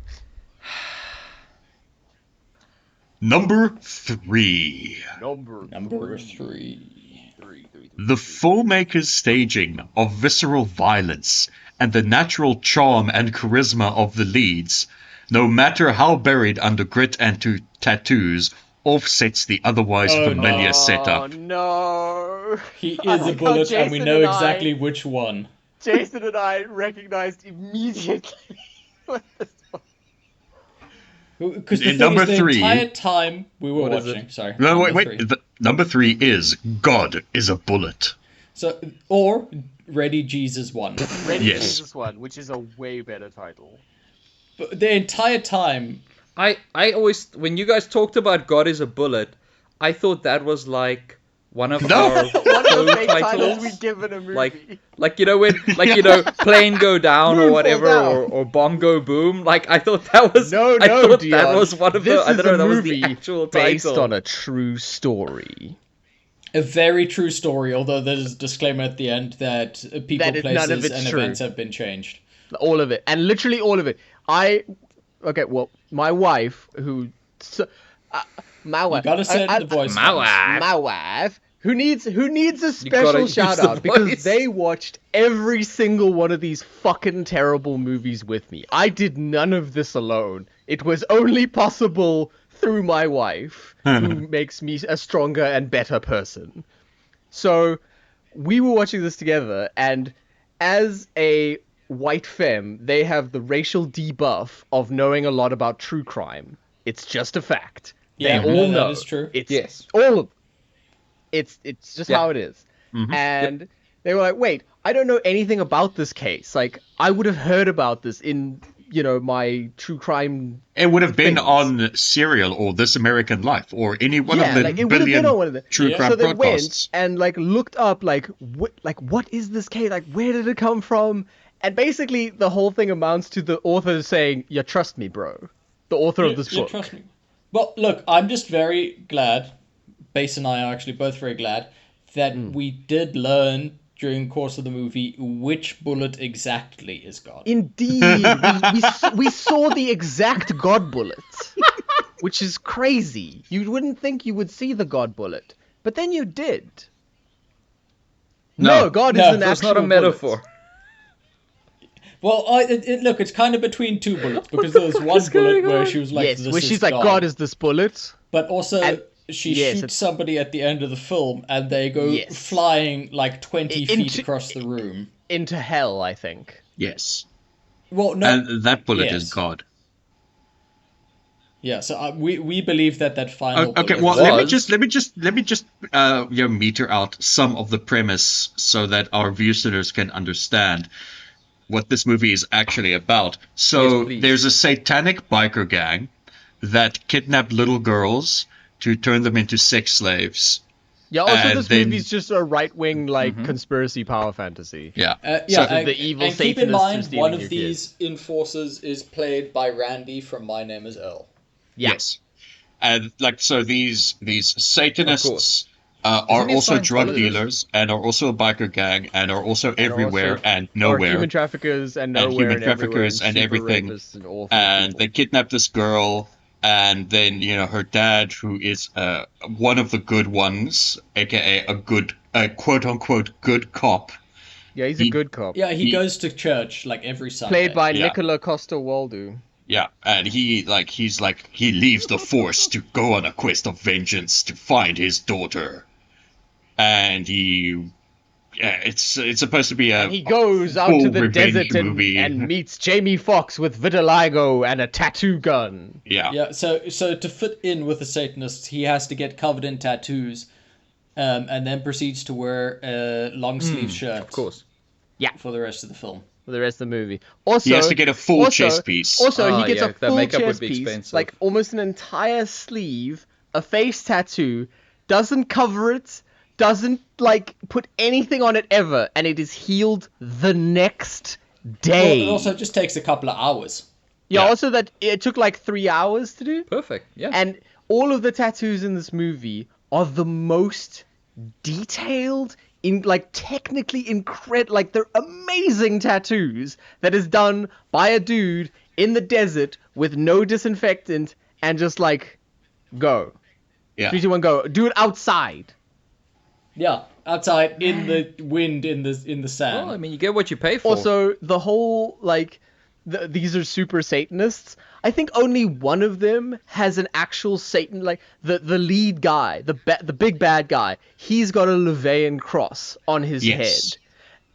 Number 3. Number 3. The filmmaker's staging of visceral violence and the natural charm and charisma of the leads, no matter how buried under grit and tattoos, offsets the otherwise Oh, familiar no. setup. Oh no. He I is a like how bullet, and we Jason know and I- exactly which one. Jason and I recognized immediately. What the fuck? Because the In thing number is, the 3 entire time we were What is watching. it? Sorry. No, number wait. 3. Number 3 is God is a bullet. So, or Ready Jesus 1. Ready Yes. Jesus one, which is a way better title. But the entire time, I always, when you guys talked about God is a bullet, I thought that was like one of No. our One of the show fake titles titles. we give in a movie. Like when plane go down Moon or fall whatever, down. or bomb go boom. Like I thought that was No, I thought that Dion. was one of This the I is don't know a that was the movie actual based title. on a true story. a very true story, although there's a disclaimer at the end that people, That is- none of places, it's and true. events have been changed. All of it, and literally all of it. My wife, my wife. You gotta say it in the voice. My Thomas. wife. My wife, who needs a gotta special use shout the out because voice. they watched every single one of these fucking terrible movies with me. I did none of this alone. It was only possible through my wife, who makes me a stronger and better person. So, we were watching this together, and as a white femme, they have the racial debuff of knowing a lot about true crime. It's just a fact. Yeah, they all no, know. that is true. It's Yes. all of it's just Yeah. how it is. And they were like, wait, I don't know anything about this case. Like, I would have heard about this in, my true crime. It would have been things. on Serial or This American Life or any one of the like, it would have billion been on one of the true Yeah. crime So they broadcasts. went and looked up what is this case? Like, where did it come from? And basically the whole thing amounts to the author saying, "You trust me, bro." The author of this book. Trust me. Well, look, I'm just very glad. Base and I are actually both very glad that we did learn during the course of the movie which bullet exactly is God. Indeed, we saw the exact God bullet, which is crazy. You wouldn't think you would see the God bullet, but then you did. No. God No, is an so It's not a actual bullet. metaphor. Well, look, it's kind of between two bullets because there was one is going bullet where on? she was like, Yes, "This where is she's like, "God is this bullet." But also, And- she yes, shoots it's- somebody at the end of the film, and they go Yes. flying like 20 feet Into- across the room. Into hell, I think. Yes. Well, no, And that bullet yes. is God. yeah. So we believe that final. Okay, bullet well, is- let me just meter out some of the premise so that our viewers can understand what this movie is actually about. So Yes, please. there's a satanic biker gang that kidnap little girls to turn them into sex slaves. Yeah. Also, And this then- movie's just a right-wing conspiracy power fantasy. Yeah. yeah, So- and, the evil and keep in Satanists are mind, stealing one of your these enforcers is played by Randy from My Name Is Earl. Yeah. Yes. And so these Of Satanists course. are he a also drug Scientologist? dealers and are also a biker gang and are also everywhere also- and Or nowhere. human traffickers and nowhere human and everywhere traffickers and super everything. rapists and awful And people. they kidnap this girl And then, her dad, who is one of the good ones, aka a good, quote unquote, good cop. Yeah, he's a He, good cop. Yeah, he he, goes to church like every Played Sunday. by yeah, Nicola Costa-Waldau. yeah. And he leaves the force to go on a quest of vengeance to find his daughter. And it's supposed to be And a he goes out to full the revenge desert movie. and meets Jamie Foxx with vitiligo and a tattoo gun. Yeah. Yeah, so to fit in with the Satanists, he has to get covered in tattoos, and then proceeds to wear a long sleeve shirt. Of course. For the rest of the film. For the rest of the movie. He has Also, to get a full chest piece. he gets yeah, a that full makeup would chest be piece, expensive. like almost an entire sleeve, a face tattoo, doesn't cover it, doesn't like put anything on it ever, and it is healed the next day. Well, it also just takes a couple of hours. Yeah, Yeah. also that it took like 3 hours to do. Perfect. Yeah. And all of the tattoos in this movie are the most detailed, in like technically incredible, like they're amazing tattoos that is done by a dude in the desert with no disinfectant and just like go. Yeah. 3, 2, 1, go. Do it outside. Yeah, outside in the wind, in the sand. Well, I mean, you get what you pay for. Also, the whole like these are super Satanists. I think only one of them has an actual Satan, like the lead guy, the big bad guy. He's got a Levian cross on his Yes. head.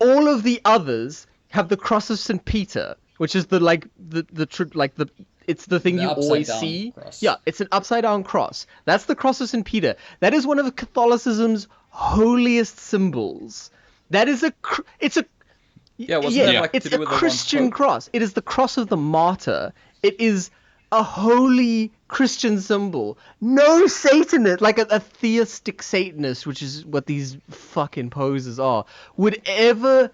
All of the others have the cross of St. Peter, which is it's the thing The you always upside-down see. cross. Yeah, it's an upside down cross. That's the cross of St. Peter. That is one of Catholicism's holiest symbols. That is yeah, wasn't that like it's to do a with the one Christian Pope? cross. It is the cross of the martyr. It is a holy Christian symbol. No Satanist, like a theistic Satanist, which is what these fucking poses are, would ever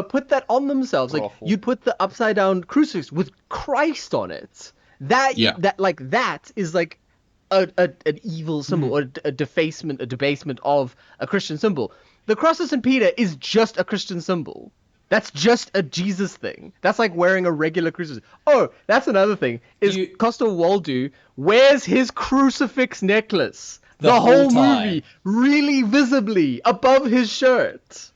put that on themselves. Like Awful. you'd put the upside down crucifix with Christ on it. That is like an evil symbol or a debasement of a Christian symbol. The cross of St. Peter is just a Christian symbol. That's just a Jesus thing. That's like wearing a regular crucifix. Oh, that's another thing. Is Costa Waldau wears his crucifix necklace the whole time. movie really visibly above his shirt.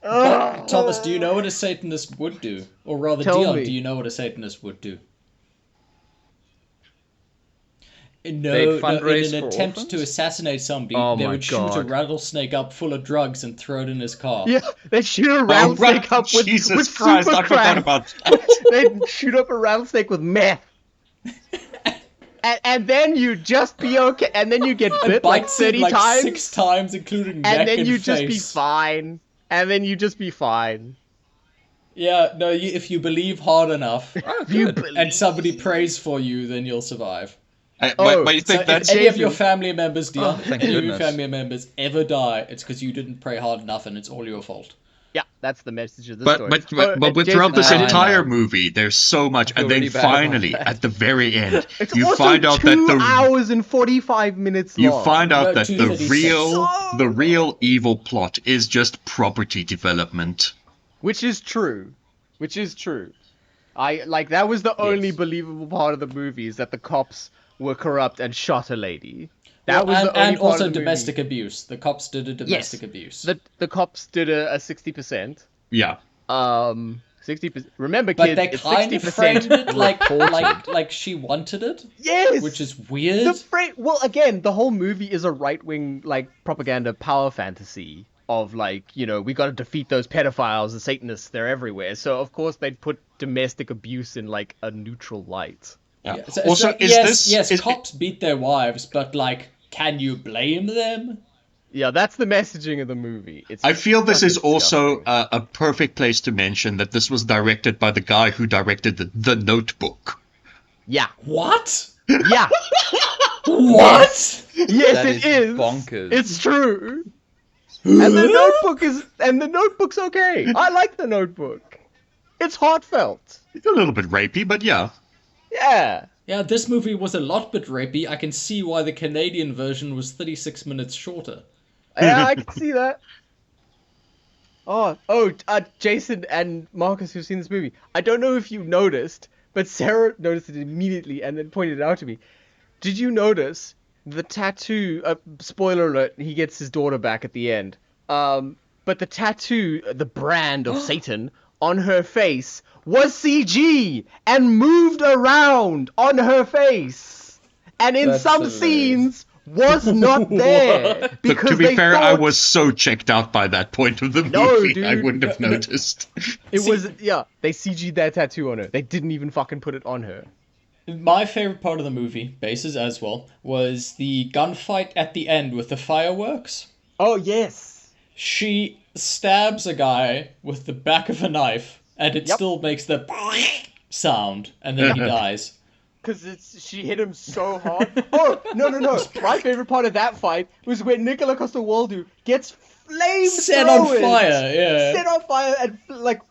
But, Thomas, do you know what a Satanist would do? Or rather, Tell Dion, me. do you know what a Satanist would do? No, They'd in fundraise an for attempt orphans? to assassinate somebody, Oh they my would shoot a God. rattlesnake up full of drugs and throw it in his car. Yeah, they shoot a rattlesnake up with Jesus super Christ, I forgot crack. about that. They shoot up a rattlesnake with meth. And then you just be okay. And then you get bit like Bites him 30 like times. 6 times, including neck And then you face. just be fine. And then you just be fine. Yeah, no, if you believe hard enough Oh, You good. believe. and somebody prays for you, then you'll survive. But you So think if that's any of Jason. your family members, Dion, Oh, if thank any of your goodness. family members ever die, it's because you didn't pray hard enough and it's all your fault. Yeah, that's the message of the but story. throughout this Jason, entire I know. movie, there's so much, feel and then really bad about finally, that. at the very end, It's you also find out 2 that hours and 45 minutes you long. find out No, that 2:36. the real evil plot is just property development. Which is true. That was the only believable part of the movie, is that the cops were corrupt and shot a lady. That was the only and part also of the domestic movie. abuse. The cops did a domestic abuse. The cops did a 60%. Yeah. 60%. Remember, But kids, they it's kind of 60% framed it reported. like she wanted it, Yes! which is weird. Well, again, the whole movie is a right-wing, like, propaganda power fantasy of, like, we gotta defeat those pedophiles, the Satanists, they're everywhere. So, of course, they'd put domestic abuse in, like, a neutral light. Yeah. Yeah, so- Also, so, is yes, this yes, is, cops beat their wives, but like, can you blame them? Yeah, that's the messaging of the movie. It's I feel this is fucking also disgusting. a perfect place to mention that this was directed by the guy who directed the Notebook. Yeah. What? Yeah. What? Yes, That it is is. bonkers. It's true. And the Notebook's okay. I like the Notebook. It's heartfelt. It's a little bit rapey, but yeah. Yeah. Yeah, this movie was a lot bit rapey. I can see why the Canadian version was 36 minutes shorter. Yeah, I can see that. Jason and Marcus, who've seen this movie, I don't know if you noticed, but Sarah noticed it immediately and then pointed it out to me. Did you notice the tattoo? Spoiler alert: he gets his daughter back at the end. But the tattoo, the brand of Satan on her face was CG and moved around on her face, and in That's some hilarious. scenes was not there What? Look, because to be they fair, I thought was so checked out by that point of the movie, No, I dude. wouldn't have noticed. it See- was they CG'd that tattoo on her. They didn't even fucking put it on her. My favorite part of the movie, bases as well, was the gunfight at the end with the fireworks. Oh yes. She stabs a guy with the back of a knife, and it Yep. still makes the sound, and then he dies. Because she hit him so hard. Oh, no. My favorite part of that fight was when Nicola Costa-Waldau gets Set on fire, yeah. Set on fire,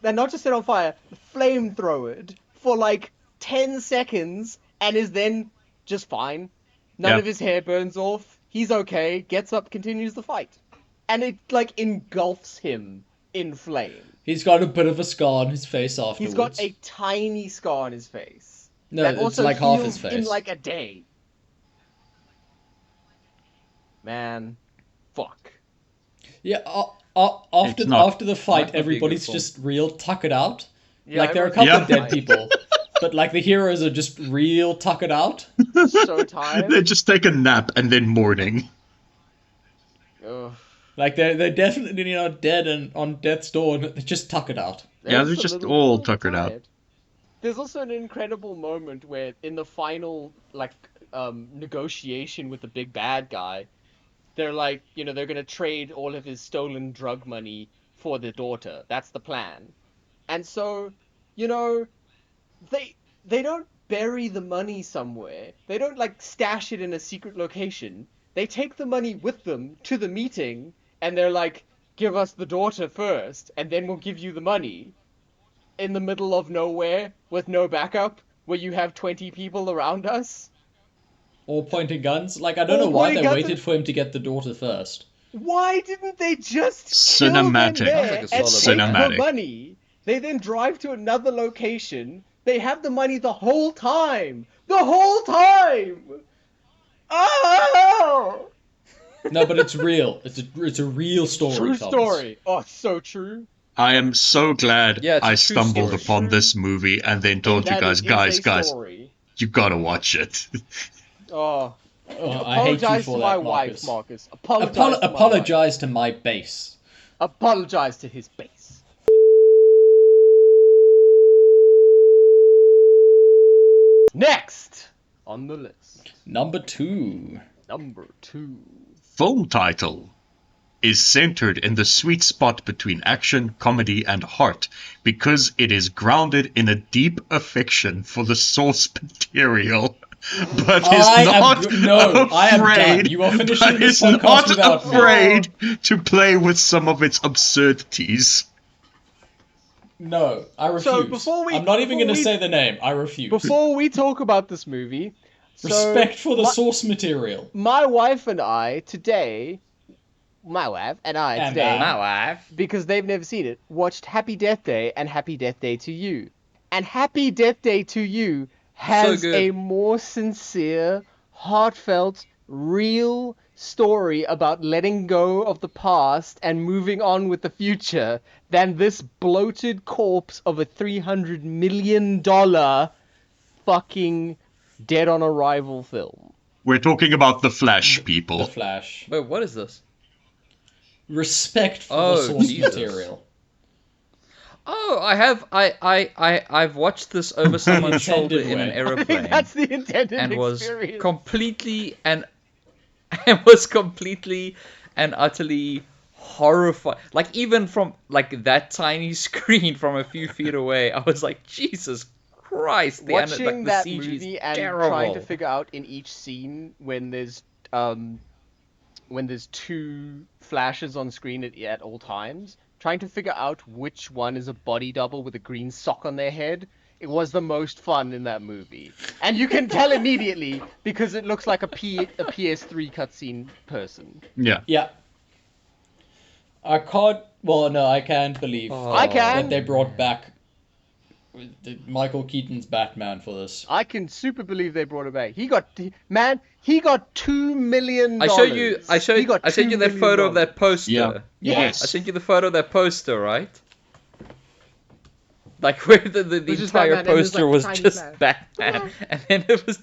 and not just set on fire, flamethrowered for like 10 seconds, and is then just fine. None Yeah. of his hair burns off. He's okay, gets up, continues the fight. And it, like, engulfs him in flame. He's got a bit of a scar on his face afterwards. He's got a tiny scar on his face. No, that it's also like half heals his face. in like a day. Man, fuck. Yeah, after It's not- after the might fight, not be a everybody's good just real tuckered out. Yeah, Like there are a everyone's couple Yeah. of dead people, but like the heroes are just real tuckered out. so tired. They just take a nap and then morning. Ugh. Like they're definitely not dead and on death's door. They're just tuckered out. Yeah, they're just a just little- all little tuckered out. tired. There's also an incredible moment where, in the final, like, negotiation with the big bad guy, they're like, they're gonna trade all of his stolen drug money for the daughter. That's the plan. And so, they don't bury the money somewhere. They don't, like, stash it in a secret location. They take the money with them to the meeting, and they're like, give us the daughter first, and then we'll give you the money. In the middle of nowhere, with no backup, where you have 20 people around us. All pointing guns. Like I don't All know why pointing they guns waited and- for him to get the daughter first. Why didn't they just kill them Cinematic. there Sounds like a and solid take plan. the money? They then drive to another location. They have the money the whole time. The whole time. Oh! No, but it's real. It's a real story. True Thomas. story. Oh, so true. I am so glad Yeah, it's a I true stumbled story. upon this movie and then told you That guys, is a guys, story. you gotta watch it. Oh, Oh, I hate you apologize for to that, my Marcus. wife, Marcus. Apologize. Apologize to my base. Apologize to his base. Next on the list, Number 2. number 2. Film title is centered in the sweet spot between action, comedy, and heart because it is grounded in a deep affection for the source material. But is I am not go- no, I am afraid, done. You are finishing but this is podcast not without me. afraid to play with some of its absurdities. No, I refuse. So before we- I'm not even before going to we- say the name. I refuse. Before we talk about this movie, Respect for the my, source material. my wife and I today, because they've never seen it, watched Happy Death Day and Happy Death Day to You. And Happy Death Day to You has good. a more sincere, heartfelt, real story about letting go of the past and moving on with the future than this bloated corpse of a $300 million fucking Dead on Arrival film. We're talking about The Flash, people. The Flash. Wait, what is this? Respect for Oh, the source Jesus. material. Oh, I've watched this over someone's shoulder in an way. I aeroplane think that's the intended and was experience. completely and utterly horrified. Like even from like that tiny screen from a few feet away, I was like, Jesus Christ! Watching the that CG is movie and terrible. trying to figure out in each scene when there's two flashes on screen at all times, trying to figure out which one is a body double with a green sock on their head. It was the most fun in that movie, and you can tell immediately because it looks like a PS3 cutscene person. Yeah. Yeah. I can't. Well, no, I can't believe Oh. I can. that they brought back Michael Keaton's Batman for this. I can super believe they brought it back. He got $2 million. I showed you He got I sent you $2 that photo of million. that poster. Yeah. Yes. I sent you the photo of that poster, right? Like where the was just entire Batman, and there's, poster like, was tiny just Flash. Batman, and then it was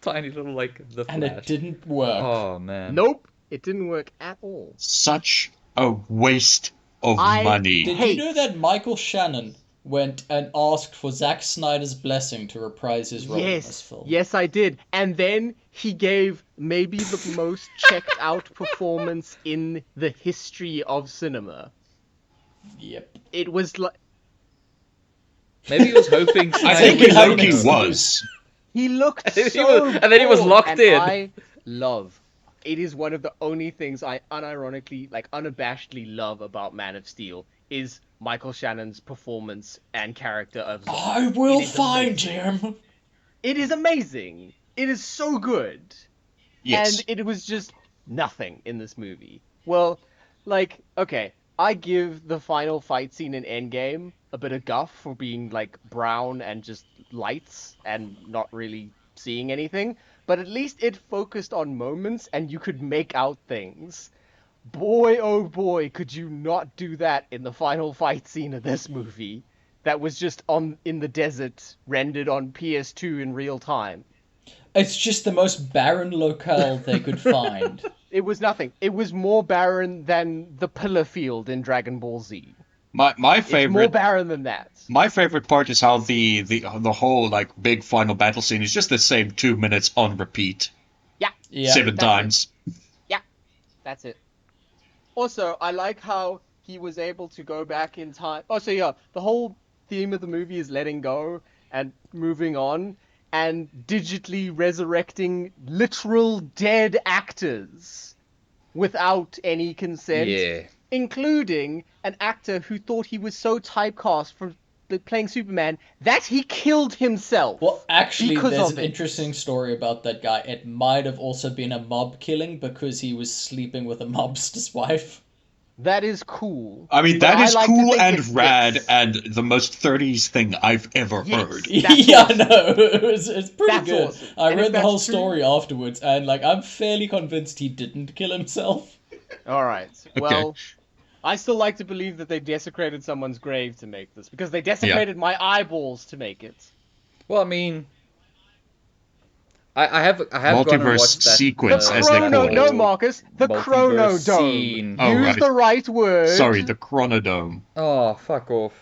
tiny little like the Flash. And it didn't work. Oh man. Nope, it didn't work at all. Such a waste of I money. Did hate- you know that Michael Shannon went and asked for Zack Snyder's blessing to reprise his role in this film? Yes, I did. And then he gave maybe the most checked out performance in the history of cinema. Yep. It was like Maybe he was hoping. I Snyder think was Loki having- was. he looked And then he so was- and then he was bored, locked and in. I love. It is one of the only things I unironically, like unabashedly love about Man of Steel is Michael Shannon's performance and character of Zod. I will It is find amazing. him. It is amazing. It is so good. Yes. And it was just nothing in this movie. Well, like, okay, I give the final fight scene in Endgame a bit of guff for being, like, brown and just lights and not really seeing anything, but at least it focused on moments and you could make out things. Boy, oh boy, could you not do that in the final fight scene of this movie that was just in the desert, rendered on PS2 in real time. It's just the most barren locale they could find. It was nothing. It was more barren than the pillar field in Dragon Ball Z. My It's more favorite barren than that. my favorite part is how the whole like big final battle scene is just the same 2 minutes on repeat Yeah. 7 that's it. times. That's it. Also, I like how he was able to go back in time. Oh, so yeah, the whole theme of the movie is letting go and moving on and digitally resurrecting literal dead actors without any consent. Yeah. Including an actor who thought he was so typecast for playing Superman that he killed himself. Well, actually, because there's of an it. interesting story about that guy. It might have also been a mob killing because he was sleeping with a mobster's wife. That is cool. I mean, But that I is like to cool think and it rad fits. and the most 30s thing I've ever Yes. heard. That's Yeah, awesome. no, it's pretty That's good. awesome. I And if read the whole that's true- story afterwards, and like I'm fairly convinced he didn't kill himself. All right. Well, I still like to believe that they desecrated someone's grave to make this because they desecrated my eyeballs to make it. Well, I mean, I have gone and Multiverse watched that, sequence, The as they chrono, call no, it. Marcus, the multiverse chronodome. scene. Oh, Use right. the right word. Sorry, the Chronodome. Oh, fuck off.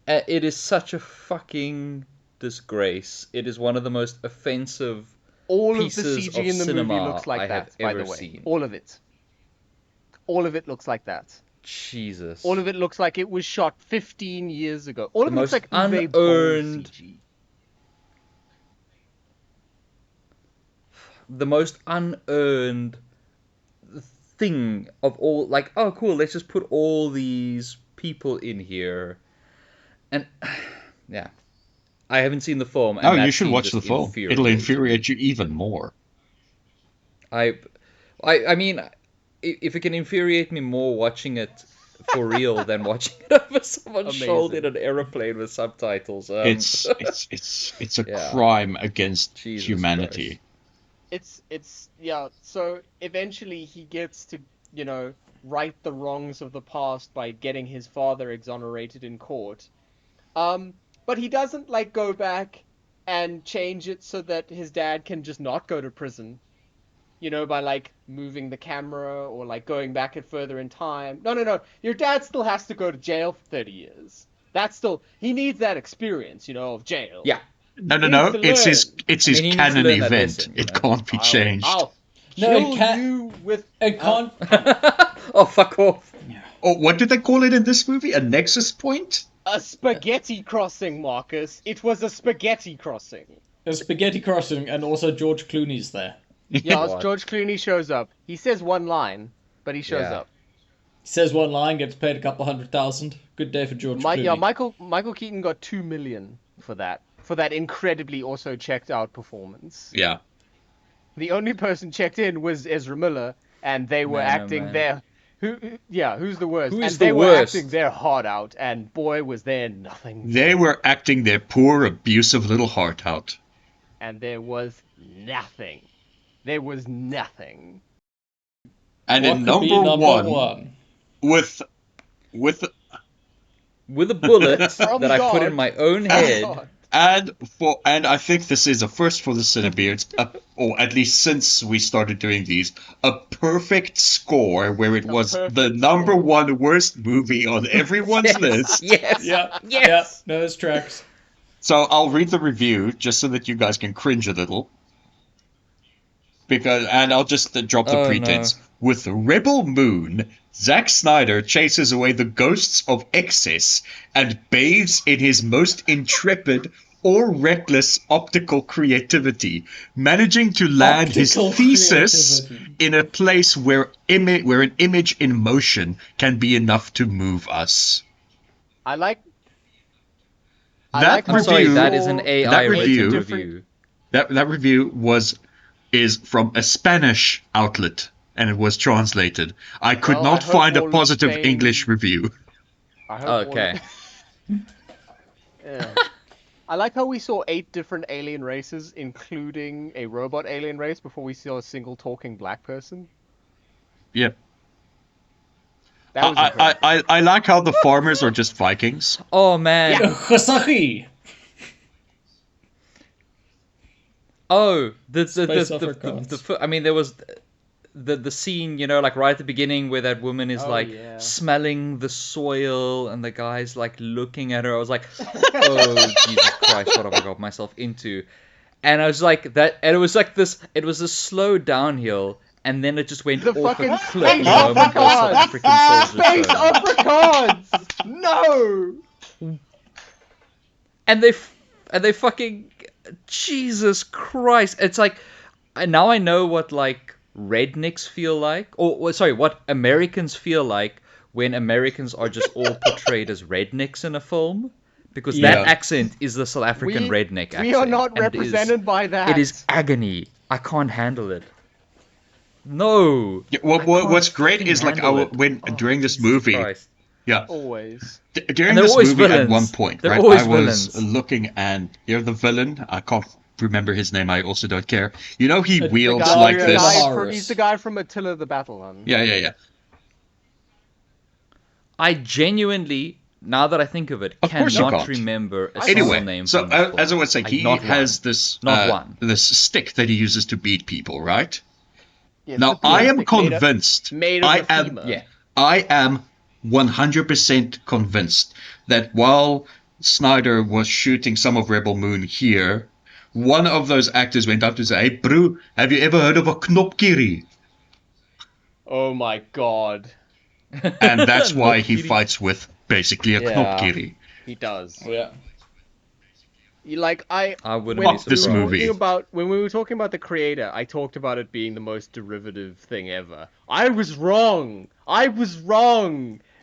It is such a fucking disgrace. It is one of the most offensive All of the pieces CG of in the movie cinema looks like I that. have By the ever way, seen. all of it. All of it looks like that. Jesus. All of it looks like it was shot 15 years ago. All The of it looks most like Uwe Boll unearned- CG. The most unearned thing of all. Like, oh, cool, let's just put all these people in here. And, yeah. I haven't seen the film. And Oh, that you should scene watch the just film. It'll infuriate you even more. I mean, if it can infuriate me more watching it for real than watching it over someone's Amazing. shoulder in an airplane with subtitles. It's a Yeah. crime against Jesus humanity. It's yeah. So eventually he gets to, you know, right the wrongs of the past by getting his father exonerated in court. But he doesn't like go back and change it so that his dad can just not go to prison. You know, by like moving the camera or like going back it further in time. No. Your dad still has to go to jail for 30 years. That's still, he needs that experience, you know, of jail. Yeah. No. He needs to It's his learn. it's I his mean, he needs to canon learn that event. lesson, you It know? can't be changed. I'll No, it kill can't- you with. It can't. Oh, fuck off. Oh, what did they call it in this movie? A nexus point? A spaghetti crossing, Marcus. It was a spaghetti crossing. There's Spaghetti Crossing, and also George Clooney's there. Yeah, What? George Clooney shows up. He says one line, but he shows Yeah. up. Says one line, gets paid a couple $100,000. Good day for George Clooney. Yeah, Michael Keaton got $2 million for that incredibly also checked out performance. Yeah. The only person checked in was Ezra Miller, and they were Man, oh, acting man. their Who's the worst? Who And is the they were worst? acting their heart out, and boy, was there nothing. They were acting their poor, abusive little heart out. And there was nothing. There was nothing. And What in could be number number one, one? with With a bullet From that I put in God. my own head. God. and I think this is a first for the CineBeards, or at least since we started doing these, a perfect score where it was the perfect number score. one worst movie on everyone's list. Yes. Yeah. Yes. Yeah. No, it's tracks. So I'll read the review just so that you guys can cringe a little. And I'll just drop the Oh, pretense. no. With Rebel Moon, Zack Snyder chases away the ghosts of excess and bathes in his most intrepid or reckless optical creativity, managing to land Optical his thesis creativity. in a place where an image in motion can be enough to move us. I like That how I'm sorry, review- that is an AI that written review- review. That review is from a Spanish outlet, and it was translated. I could Well, I not hope find a all of positive Spain- English review. I hope Okay. Yeah. I like how we saw 8 different alien races, including a robot alien race, before we saw a single talking black person. Yeah. That was incredible. I like how the farmers are just Vikings. Oh man. Khosaki. Oh, Space Afrikaans. I mean, there was the scene, you know, like right at the beginning where that woman is Oh, like yeah. smelling the soil and the guy's like looking at her. I was like, oh Jesus Christ, what have I got myself into? And I was like that, and it was like this. It was a slow downhill, and then it just went The off a fucking cliff space the moment those South Afrikaans! African soldiers Space showed up. Afrikaans! No! And they fucking Jesus Christ! It's like now I know what like rednecks feel like, or sorry, what Americans feel like when Americans are just all portrayed as rednecks in a film, because Yeah. that accent is the South African redneck accent. We are not and it is- represented by that. It is agony. I can't handle it. No. Yeah, I can't what's great fucking is like handle it. during this Jesus movie, Christ. yeah, Always. during And they're this always movie at villains. one point, They're right, always I was villains. looking and you're the villain. I can't remember his name. I also don't care. You know, he The wields guy- like the this. guy- He's the guy from Attila the Battle Hun. Yeah. I genuinely, now that I think of it, Of course you cannot can't. remember a single Anyway, name so from this film. as I was saying, Like, he not has one. this Not one. this stick that he uses to beat people, right? Yeah, Now the I am stick made of- convinced. made of I a am. femur. Yeah. I am 100% convinced that while Snyder was shooting some of Rebel Moon here, one of those actors went up to say, "Hey, bro, have you ever heard of a knopkiri?" Oh my god. And that's why he Knopkiri. fights with basically a Yeah. knopkiri. He does. Yeah. Like I wouldn't when be Fuck this surprised. movie. when we were talking about the creator, I talked about it being the most derivative thing ever. I was wrong.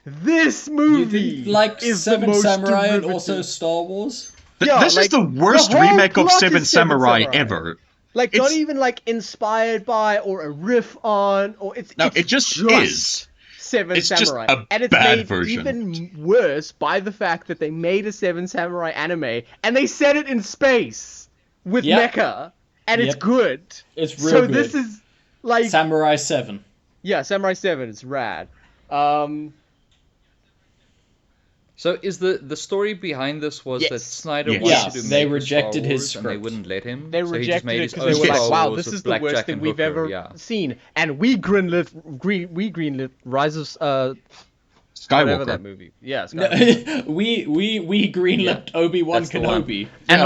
This You movie didn't like is the Seven most Samurai and derivative. also Star Wars? Yeah, This like, is the worst the whole remake of plot Seven is Seven Samurai Samurai. ever. Like not It's- even like inspired by or a riff on or it's No, it's it just is. Seven It's just Samurai. a and it's bad made version. even worse by the fact that they made a Seven Samurai anime and they set it in space with Yep. mecha and it's Yep. good. It's real So good. this is like Samurai 7. yeah, Samurai 7 is rad. So is the story behind this was that Yes. Snyder Yes. wanted Yeah, to they make a rejected Star his Wars and they script. wouldn't let him. They so he just rejected made it his because own they were Star like, "Wow, Wars this with is the Black worst Jack thing and we've Hooker, ever yeah. seen." And we greenlit Rise of whatever that Skywalker. movie. Yeah, No, Skywalker. we greenlit Obi-Wan That's the one. Kenobi. And Yeah.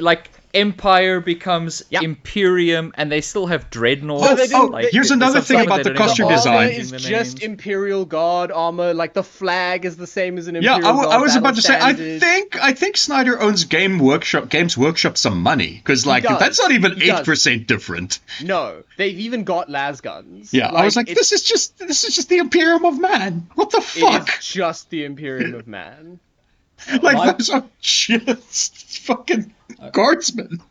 like Empire becomes Yep. Imperium, and they still have dreadnoughts. No, they didn't- like, here's there's another some thing stuff about they the don't even costume bother design. Armor changing is the just names. Imperial Guard armor. Like the flag is the same as an Yeah, Imperial Guard I was about battle to say. standard. I think Snyder owns Games Workshop some money because like does. that's not even He does. 8% different. No, they've even got las guns. Yeah, I was like, it's- this is just the Imperium of Man. What the It fuck? is just the Imperium of Man. Like My- those are just fucking guardsmen.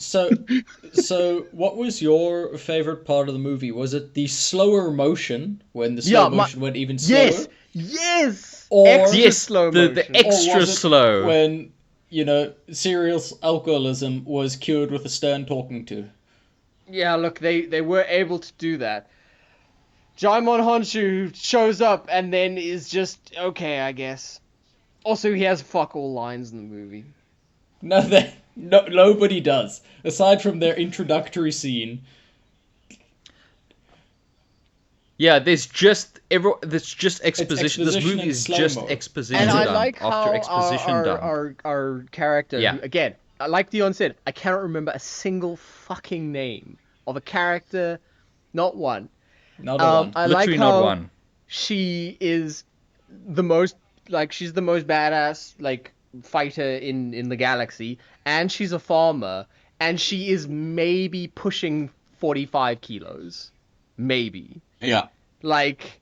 So what was your favorite part of the movie? Was it the slower motion when the Yeah, slow motion went even slower? Yes, Or- extra Yes, slow the motion. extra Or was it slow. when, serious alcoholism was cured with a stern talking to? Yeah, look, they were able to do that. Jaimon Honshu shows up and then is just okay, I guess. Also, he has fuck all lines in the movie. Nobody does. Aside from their introductory scene. Yeah, there's just exposition. This exposition movie in is just slow-mo. exposition And I dump like after how exposition dump. our character, Yeah. who, again, like Dion said, I cannot remember a single fucking name of a character, not one. Not a one. I Literally like not how one. she is the most, like, she's the most badass, like, fighter in the galaxy, and she's a farmer, and she is maybe pushing 45 kilos. Maybe. Yeah. Like,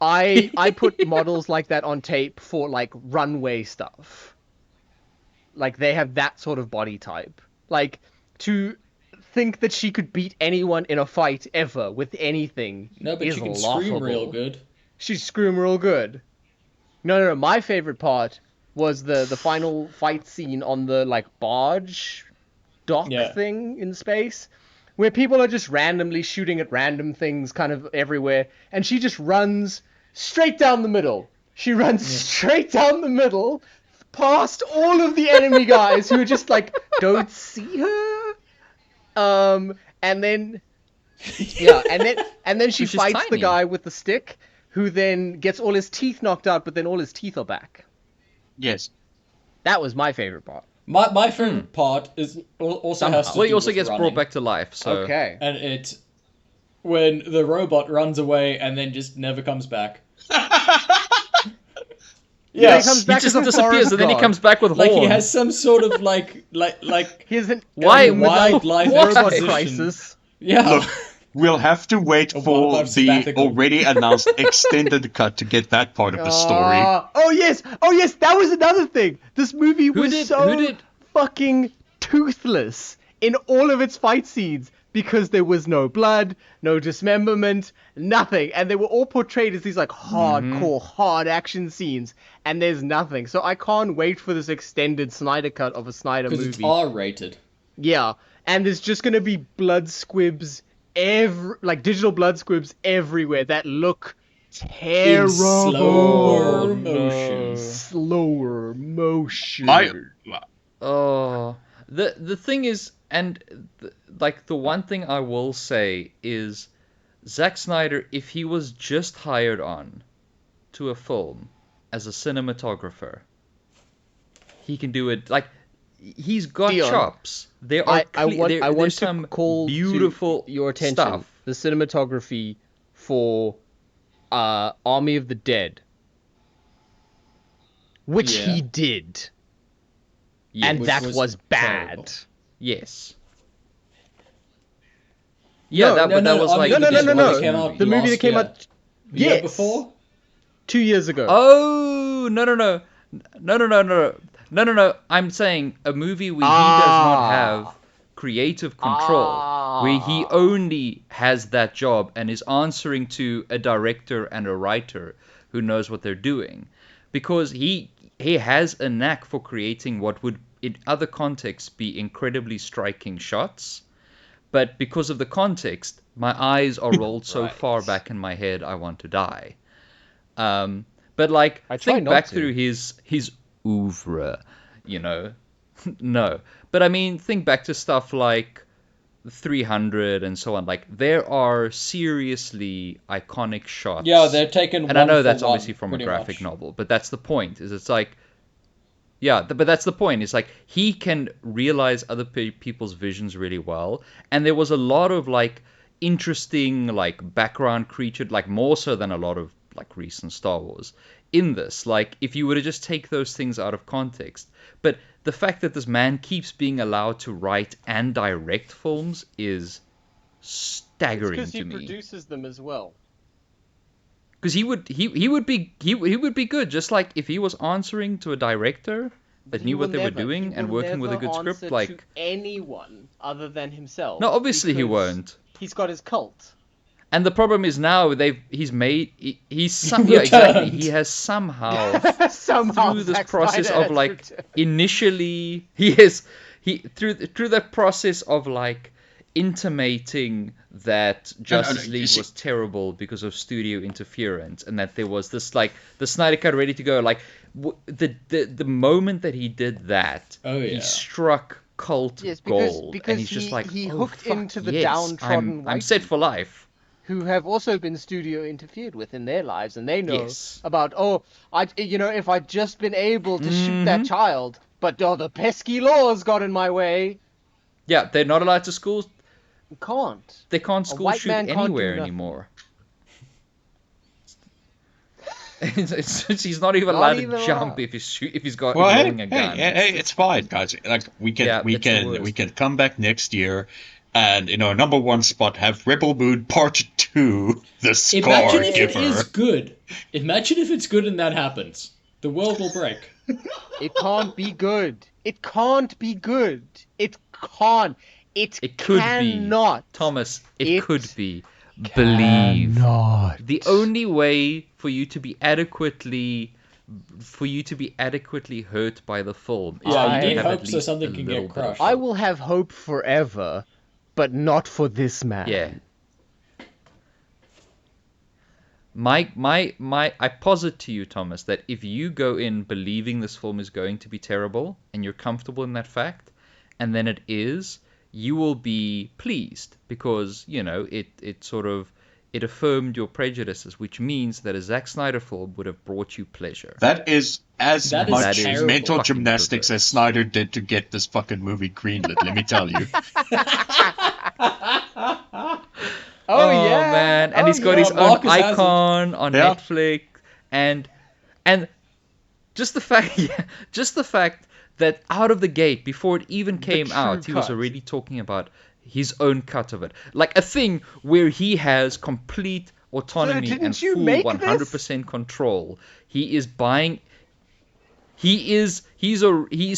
I put models like that on tape for, like, runway stuff. Like, they have that sort of body type. Like, to think that she could beat anyone in a fight ever with anything No, but is she can laughable. scream real good. She's scream real good. No. My favorite part was the final fight scene on the, like, barge dock Yeah. thing in space, where people are just randomly shooting at random things kind of everywhere, and she just runs straight down the middle. She runs straight down the middle, past all of the enemy guys who just, like, don't see her. And then yeah, and then she She's just fights the tiny. guy with the stick, who then gets all his teeth knocked out, but then all his teeth are back. Yes. That was my favorite part. My favorite part is also has to Well, he do also with gets running. brought back to life. So Okay. And it's when the robot runs away and then just never comes back. Yeah, Yes. he comes he back just as a disappears forest and then he god. comes back with Like horns. he has some sort of like Here's an Why- wildlife robot exposition. crisis. Yeah. Look, we'll have to wait A for wildlife the sabbatical. already announced extended cut to get that part of the story. Oh yes, that was another thing. This movie was who did- fucking toothless in all of its fight scenes because there was no blood, no dismemberment, nothing, and they were all portrayed as these like hardcore, hard action scenes, and there's nothing. So I can't wait for this extended Snyder cut of a Snyder Because it's movie. R-rated. Yeah, and there's just gonna be blood squibs like digital blood squibs everywhere that look terrible. In slower Oh, motion. no. Slower motion. Oh, the thing is, and like the one thing I will say is, Zack Snyder, if he was just hired on to a film as a cinematographer, he can do it. Like, he's got Dion, chops. There are I want there's to some call beautiful to your attention stuff. the cinematography for Army of the Dead, which Yeah. he did, Yes. and Which that was was bad. terrible. Yes. Yeah, No, that, but that was Army like of the Dead, no, the one no. that came out The movie that last came year. out The year yes, before? 2 years ago. Oh, no. I'm saying a movie where he does not have creative control, where he only has that job and is answering to a director and a writer who knows what they're doing, because he has a knack for creating what would in other contexts be incredibly striking shots. But because of the context, my eyes are rolled so Right. far back in my head, I want to die. But like, I try think not back to. through his oeuvre, you know. No, but I mean, think back to stuff like 300 and so on. Like, there are seriously iconic shots. Yeah, they're taken And I know one for that's one, obviously from a pretty graphic much. novel, but that's the point. Is it's like, yeah, but that's the point. It's like he can realize other people's visions really well, and there was a lot of like interesting like background creature, like more so than a lot of like recent Star Wars in this. Like, if you were to just take those things out of context, but the fact that this man keeps being allowed to write and direct films is staggering because to he me. produces them as well. Because he would be good, just like if he was answering to a director, that He knew will what they were never- doing he and will working with a never good script. answer Like, to anyone other than himself. no, obviously he because won't. He's got his cult. And the problem is now he's Returned. yeah, exactly. He has somehow Somehow through this Zack process Snyder of has like returned. initially through that process of like intimating that Justice you League see- was terrible because of studio interference, and that there was this like the Snyder Cut ready to go. Like the moment that he did that, Oh, he yeah. struck cult Yes, gold, because and he's just like, he oh, hooked fuck, into the yes, downtrodden I'm white set for life. who have also been studio interfered with in their lives, and they know Yes. about, if I'd just been able to shoot that Mhm. child, but the pesky laws got in my way. Yeah, they're not allowed to school. Can't. They can't A school white shoot man can't do anywhere nothing. anymore. He's not even Not allowed even to jump allowed. if he's got Well, hey, holding a gun. hey, it's fine, guys. Like we Yeah, can it's the worst. come back next year, and number one spot have Rebel Moon Part 2, the Scar Imagine if Giver. it is good. Imagine if it's good and that happens. The world will break. It can't be good. It can't be good. It can't. It could cannot. be. Thomas, it It could be. Believe. Cannot. The only way for you to be adequately hurt by the film is Yeah, for you you to need have hope at so least something a can get little bit of crushed. I hope. will have hope forever, but not for this man. Yeah. I posit to you, Thomas, that if you go in believing this film is going to be terrible and you're comfortable in that fact, and then it is, you will be pleased because, it affirmed your prejudices, which means that a Zack Snyder film would have brought you pleasure. That is as That is much terrible. mental Fucking gymnastics perverse. as Snyder did to get this fucking movie greenlit, let me tell you. Oh, yeah. Man, and Oh, he's got yeah. his own Marcus has it. icon on Yeah. Netflix, and just the fact that out of the gate, before it even came true out, he was cut. already talking about his own cut of it, like a thing where he has complete autonomy didn't and you full make 100% control. He is buying. He's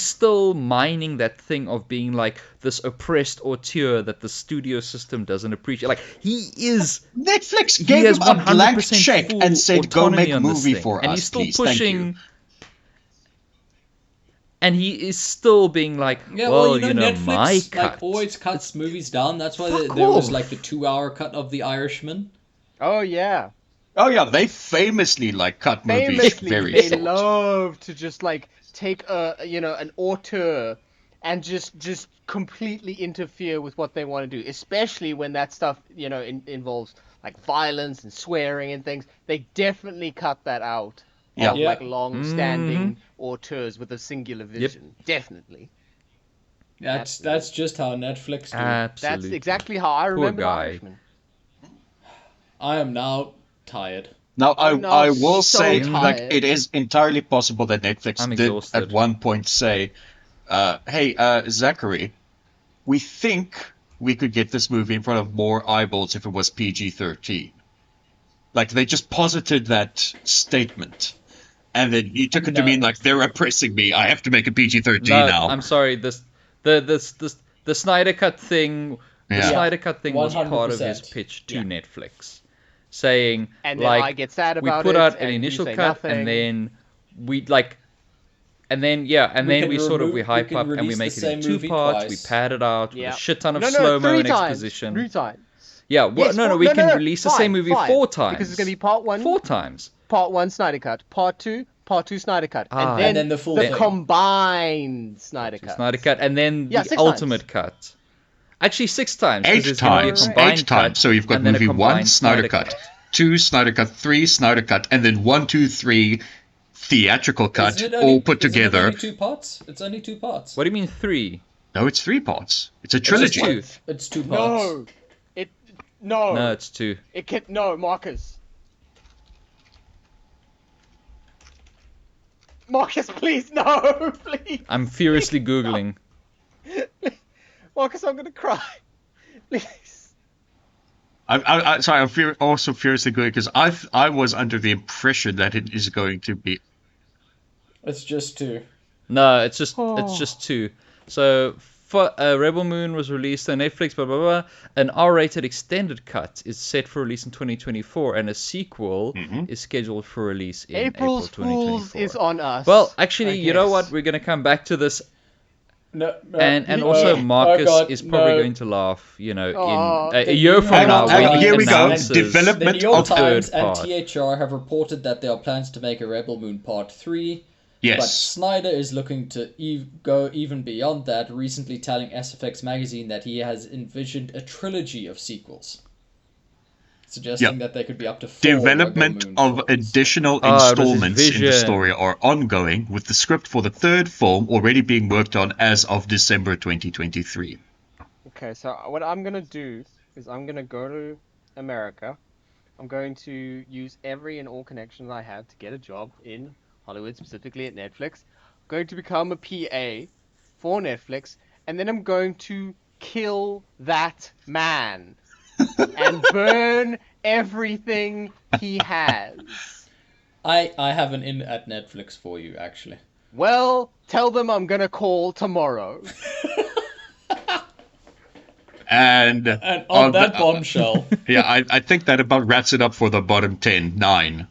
still mining that thing of being like this oppressed auteur that the studio system doesn't appreciate. Like he is. Netflix He gave has him a blank 100% check full and said, go autonomy make a on this movie thing. for and us, he's still please. Thank you. pushing. And he is still being like, Yeah, well, Netflix my cut. like always cuts movies down. That's why Fuck there was off. like the 2-hour cut of The Irishman. Oh, yeah. Oh yeah, they famously cut movies Famously, very they short. love to just take an auteur and just completely interfere with what they want to do, especially when that stuff involves like violence and swearing and things. They definitely cut that out. Yeah. Of, Yeah. like long-standing auteurs with a singular vision. Definitely. That's just how Netflix do. That's Absolutely. exactly how I remember The guy. Irishman. I am now tired. Now, I'm now I will so say, tired. it is entirely possible that Netflix I'm did exhausted. at one point say, hey, Zachary, we think we could get this movie in front of more eyeballs if it was PG-13. Like, they just posited that statement. And then you took it to No. mean, like, they're oppressing me, I have to make a PG-13 No, now. I'm sorry. The Snyder Cut thing. The Yeah. Snyder Cut thing was part of his 100%. pitch to Yeah. Netflix, saying And then like I get sad we about put it, out an and you initial say cut, nothing. and then we like, and then we we hype can up and we release make the it in same 2 movie parts. twice. We pad it out with Yeah. a shit ton of No, slow mo 3 and times. exposition. 3 times. Yeah, well, Yes, no, four- we no, can no, release the five, same movie 5, 4 times. because it's gonna be part 1, 4 times. part 1 Snyder Cut, part 2 Snyder Cut, Ah. and then the full the thing. combined Snyder Cut. Snyder Cut, and then Yeah, the 6 ultimate times. cut. Actually, 6 times. 'cause 8 there's gonna be a times. combined 8 times. cut, So you've got and then a movie 1, combined Snyder Cut. 2, Snyder Cut. 3, Snyder Cut. And then 1, 2, 3, theatrical cut, Isn't it only- all put isn't it together. only 2 parts? It's only 2 parts. What do you mean 3? No, it's 3 parts. It's a It's just trilogy. 2. It's 2 parts. No, it's 2. it can Marcus. Marcus, please, no, please. I'm furiously googling. Marcus, I'm gonna cry. Please. Sorry, I'm also furiously good because I was under the impression that it is going to be. It's just 2. No, it's just Oh. 2. So Rebel Moon was released on Netflix. Blah blah blah. An R-rated extended cut is set for release in 2024, and a sequel is scheduled for release in April's April 2024. Fools is on us. Well, actually, I you know what? guess. We're gonna come back to this, No, and also Yeah. Marcus oh God, is probably no. going to laugh. You know, Aw, in a the year New from York now Times- when he Here we go. announces Development The New York of Times third and part. THR have reported that there are plans to make a Rebel Moon Part 3. But Yes. Snyder is looking to go even beyond that, recently telling SFX magazine that he has envisioned a trilogy of sequels, suggesting that there could be up to 4 Development Rebel Moon of films. additional Ah, it was his installments in the vision. story are ongoing, with the script for the third film already being worked on as of December 2023. Okay, so what I'm gonna do is I'm gonna go to America. I'm going to use every and all connections I have to get a job in Hollywood, specifically at Netflix. I'm going to become a PA for Netflix, and then I'm going to kill that man and burn everything he has. I have an in at Netflix for you, actually. Well, tell them I'm gonna call tomorrow. And On that bombshell, yeah, I think that about wraps it up for the bottom 10, 9.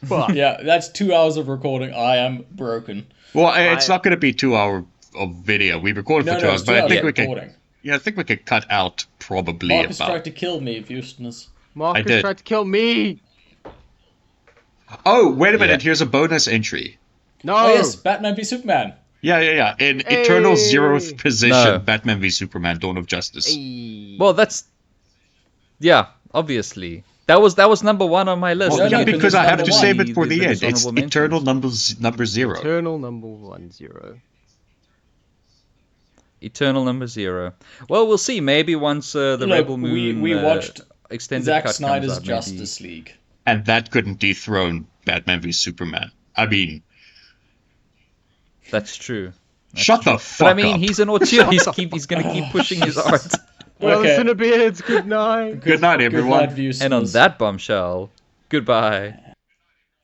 Fuck. yeah, that's 2 hours of recording. I am broken. Well, it's I- not going to be 2 hour of video. We recorded No, for 2 no, hours, it's 2 but I hours think of we can. recording. Yeah, I think we could cut out probably Marcus about. tried to kill me, Houstoners. Marcus did. tried to kill me. Oh, wait a minute. Yeah. Here's a bonus entry. No. Oh yes, Batman v Superman. Yeah. In Eternal Hey. 0th position, No. Batman v Superman: Dawn of Justice. Hey. Well, that's obviously that was number 1 on my list. Well, No, yeah, no, because it's I have number to one. save it for the biggest end. It's honorable Eternal mentions. number 0. Eternal number 10. Eternal number 0. Well, we'll see. Maybe once the Look, Rebel Moon we watched extended Zack cut Snyder's comes out, maybe. Justice League. And that couldn't dethrone Batman v Superman. I mean, That's true. shut the But fuck I mean, up. he's an auteur. He's going to keep pushing his art. Well, Okay. CineBeards, good night. Good night, everyone. Good night, And on Houstoners. that bombshell, goodbye.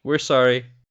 We're sorry.